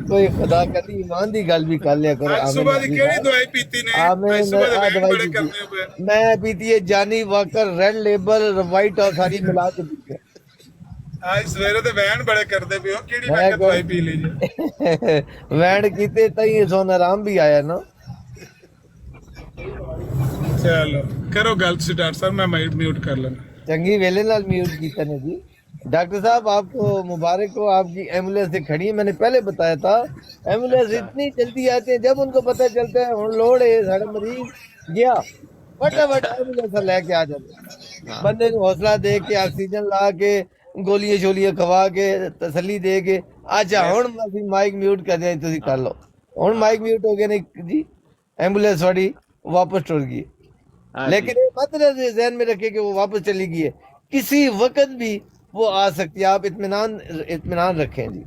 کوئی خدا کری ایمان دی گل بھی کر لیا کرو. ਅੱਜ ਸਵੇਰ ਦੀ ਕਿਹੜੀ ਦਵਾਈ ਪੀਤੀ ਨੇ ਅੱਜ ਸਵੇਰ ਦੇ ਵਹਿਣ ਬੜੇ ਕਰਨੇ ਪਏ میں پیتی ہے جانی واکر ریڈ لیبل وائٹ اور ساری ملا کے پیتی ہے. ਅੱਜ ਸਵੇਰੇ ਤੇ ਵਹਿਣ ਬੜੇ ਕਰਦੇ ਪਏ ਹੋ ਕਿਹੜੀ ਮੈਂ ਕਿਹਾ ਦਵਾਈ ਪੀ ਲਈ ਜੀ وینڈ کیتے تئی سون آرام بھی آیا نا. ਚਲੋ ਕਰੋ ਗੱਲ ਤੁਸੀਂ ਡਾਕਟਰ ਸਾਹਿਬ ਮੈਂ ਮਿਊਟ ਕਰ ਲੈਣਾ چنگی ویلے نال میوٹ کیتا نے جی. ڈاکٹر صاحب آپ کو مبارک ہو, آپ کی ایمبولینس سے کھڑی ہے. میں نے پہلے بتایا تھا ایمبولینس اتنی جلدی آتے ہیں جب ان کو پتہ چلتا ہے ہن لوڑ ہے سارا مریض گیا فٹافٹ ایمبولینس لے کے آ جاتے ہیں. بندے کو حوصلہ دے کے آکسیجن لا کے گولیاں شولیاں کھوا کے تسلی دے کے اچھا ہن اسی مائک میوٹ کر دیں تسی کر لو. ہن مائک میوٹ ہو گیا نہیں جی, ایمبولینس تھوڑی واپس ٹر گئی. لیکن یہ مت ذہن میں رکھے کہ وہ واپس چلی گئی ہے, کسی وقت بھی وہ آ سکتی ہے. آپ اطمینان رکھیں جی.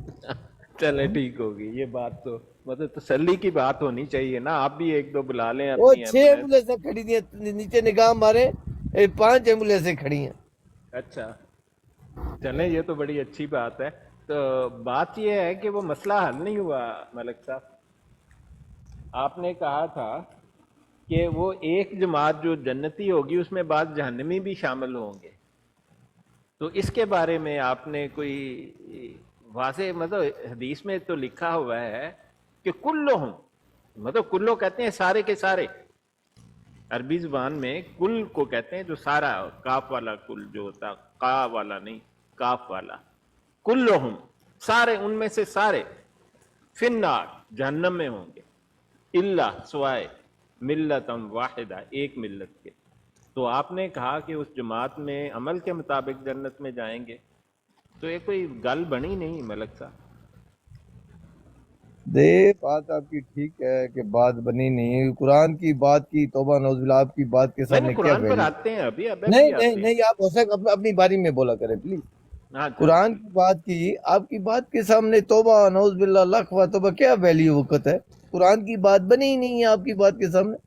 چلے ٹھیک ہوگی یہ بات تو مطلب تسلی کی بات ہونی چاہیے نا. آپ بھی ایک دو بلا لیں وہ اپنی 6 ایمبولینسیں کھڑی تھی نیچے نگاہ مارے 5 ایمبولینسیں کھڑی ہیں. اچھا چلیں یہ تو بڑی اچھی بات ہے. تو بات یہ ہے کہ وہ مسئلہ حل نہیں ہوا ملک صاحب. آپ نے کہا تھا کہ وہ ایک جماعت جو جنتی ہوگی اس میں بعض جہنمی بھی شامل ہوں گے. تو اس کے بارے میں آپ نے کوئی واضح مطلب حدیث میں تو لکھا ہوا ہے کہ کلہم مطلب کلو کہتے ہیں سارے کے سارے. عربی زبان میں کل کو کہتے ہیں جو سارا, کاف والا کل جو ہوتا, قا والا نہیں کاف والا. کلہم سارے, ان میں سے سارے فی النار جہنم میں ہوں گے, الا سوائے ملتم واحدہ ایک ملت کے. تو آپ نے کہا کہ اس جماعت میں عمل کے مطابق جنت میں جائیں گے. تو یہ کوئی گل بنی نہیں ملک صاحب. دے بات آپ کی ٹھیک ہے کہ بات بنی نہیں. قرآن کی بات کی توبہ نعوذ باللہ, آپ کی بات کے سامنے کیا قرآن پر ویلیو. آتے ہیں ابھی نہیں آپ ہو سکتا اپنی باری میں بولا کریں پلیز. قرآن کی بات کی, آپ کی بات کے سامنے توبہ نعوذ باللہ لاکھ توبہ کیا ویلیو وقت ہے. قرآن کی بات بنی ہی نہیں ہے آپ کی بات کے سامنے.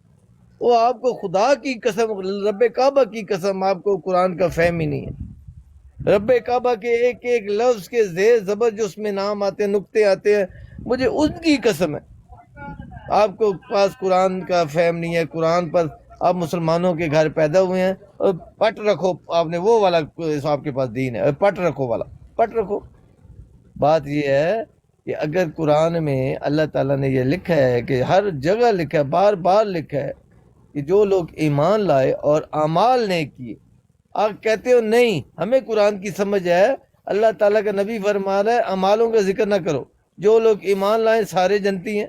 وہ آپ کو خدا کی قسم, رب کعبہ کی قسم, آپ کو قرآن کا فہم ہی نہیں ہے. رب کعبہ کے ایک ایک لفظ کے زیر زبر جو اس میں نام آتے ہیں, نقطے آتے ہیں, مجھے اس کی قسم ہے آپ کو پاس قرآن کا فہم نہیں ہے. قرآن پر آپ مسلمانوں کے گھر پیدا ہوئے ہیں اور پٹ رکھو, آپ نے وہ والا آپ کے پاس دین ہے, پٹ رکھو والا پٹ رکھو. بات یہ ہے کہ اگر قرآن میں اللہ تعالیٰ نے یہ لکھا ہے کہ ہر جگہ لکھا ہے, بار بار لکھا ہے کہ جو لوگ ایمان لائے اور اعمال نیک کیے. آپ کہتے ہو نہیں ہمیں قرآن کی سمجھ ہے, اللہ تعالیٰ کا نبی فرما رہا ہے اعمالوں کا ذکر نہ کرو, جو لوگ ایمان لائیں سارے جنتی ہیں.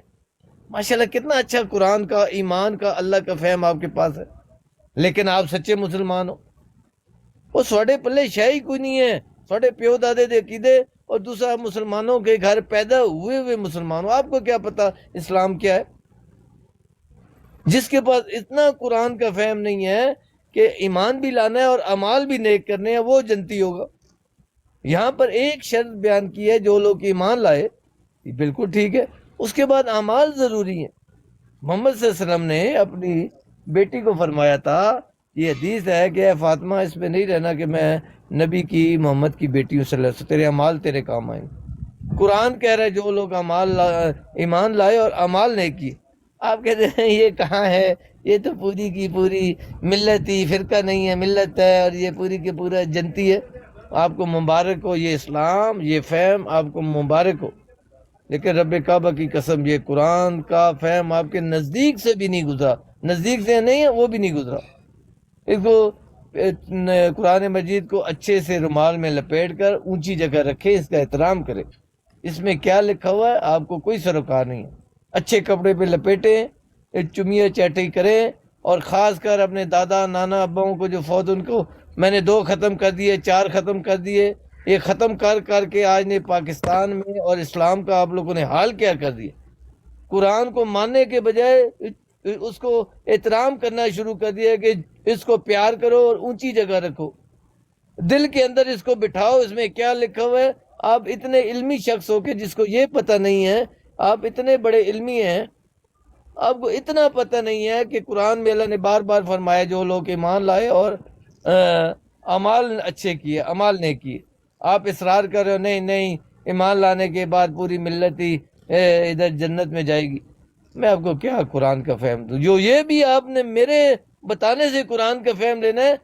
ماشاءاللہ کتنا اچھا قرآن کا, ایمان کا, اللہ کا فہم آپ کے پاس ہے. لیکن آپ سچے مسلمان ہو, وہ سوڑے پلے شاہی کوئی نہیں ہے, سوڑے پیو دادے دے عقیدے, اور دوسرا مسلمانوں کے گھر پیدا ہوئے مسلمان ہو. آپ کو کیا پتا اسلام کیا ہے. جس کے پاس اتنا قرآن کا فہم نہیں ہے کہ ایمان بھی لانا ہے اور اعمال بھی نیک کرنے ہیں, وہ جنتی ہوگا. یہاں پر ایک شرط بیان کی ہے, جو لوگ ایمان لائے بالکل ٹھیک ہے, اس کے بعد اعمال ضروری ہیں. محمد صلی اللہ علیہ وسلم نے اپنی بیٹی کو فرمایا تھا, یہ حدیث ہے کہ اے فاطمہ اس میں نہیں رہنا کہ میں نبی کی محمد کی بیٹی ہوں صلی اللہ علیہ وسلم, تیرے اعمال تیرے کام آئیں. قرآن کہہ رہا ہے جو لوگ ایمان لائے اور اعمال نیک کیے. آپ کہتے ہیں یہ کہاں ہے, یہ تو پوری کی پوری ملت ہی, فرقہ نہیں ہے ملت ہے, اور یہ پوری کی پورا جنتی ہے. آپ کو مبارک ہو یہ اسلام, یہ فہم آپ کو مبارک ہو. لیکن رب کعبہ کی قسم یہ قرآن کا فہم آپ کے نزدیک سے بھی نہیں گزرا, نزدیک سے نہیں ہے وہ بھی نہیں گزرا. اس کو قرآن مجید کو اچھے سے رومال میں لپیٹ کر اونچی جگہ رکھے, اس کا احترام کرے. اس میں کیا لکھا ہوا ہے آپ کو کوئی سروکار نہیں ہے. اچھے کپڑے پہ لپیٹیں, چمیاں چاٹی کریں, اور خاص کر اپنے دادا نانا اباؤں کو جو فوت, ان کو میں نے 2 ختم کر دیے, 4 ختم کر دیے, یہ ختم کر کے آج نے پاکستان میں اور اسلام کا آپ لوگوں نے حال کیا کر دیا. قرآن کو ماننے کے بجائے اس کو احترام کرنا شروع کر دیا کہ اس کو پیار کرو اور اونچی جگہ رکھو, دل کے اندر اس کو بٹھاؤ. اس میں کیا لکھا ہوا ہے, آپ اتنے علمی شخص ہو کہ جس کو یہ پتہ نہیں ہے, آپ اتنے بڑے علمی ہیں, آپ کو اتنا پتہ نہیں ہے کہ قرآن میں اللہ نے بار بار فرمایا جو لوگ ایمان لائے اور اعمال اچھے کیے, عمال نہیں کیے. آپ اصرار کر رہے ہو نہیں ایمان لانے کے بعد پوری ملت ہی ادھر جنت میں جائے گی. میں آپ کو کیا قرآن کا فہم دوں؟ جو یہ بھی آپ نے میرے بتانے سے قرآن کا فہم لینا ہے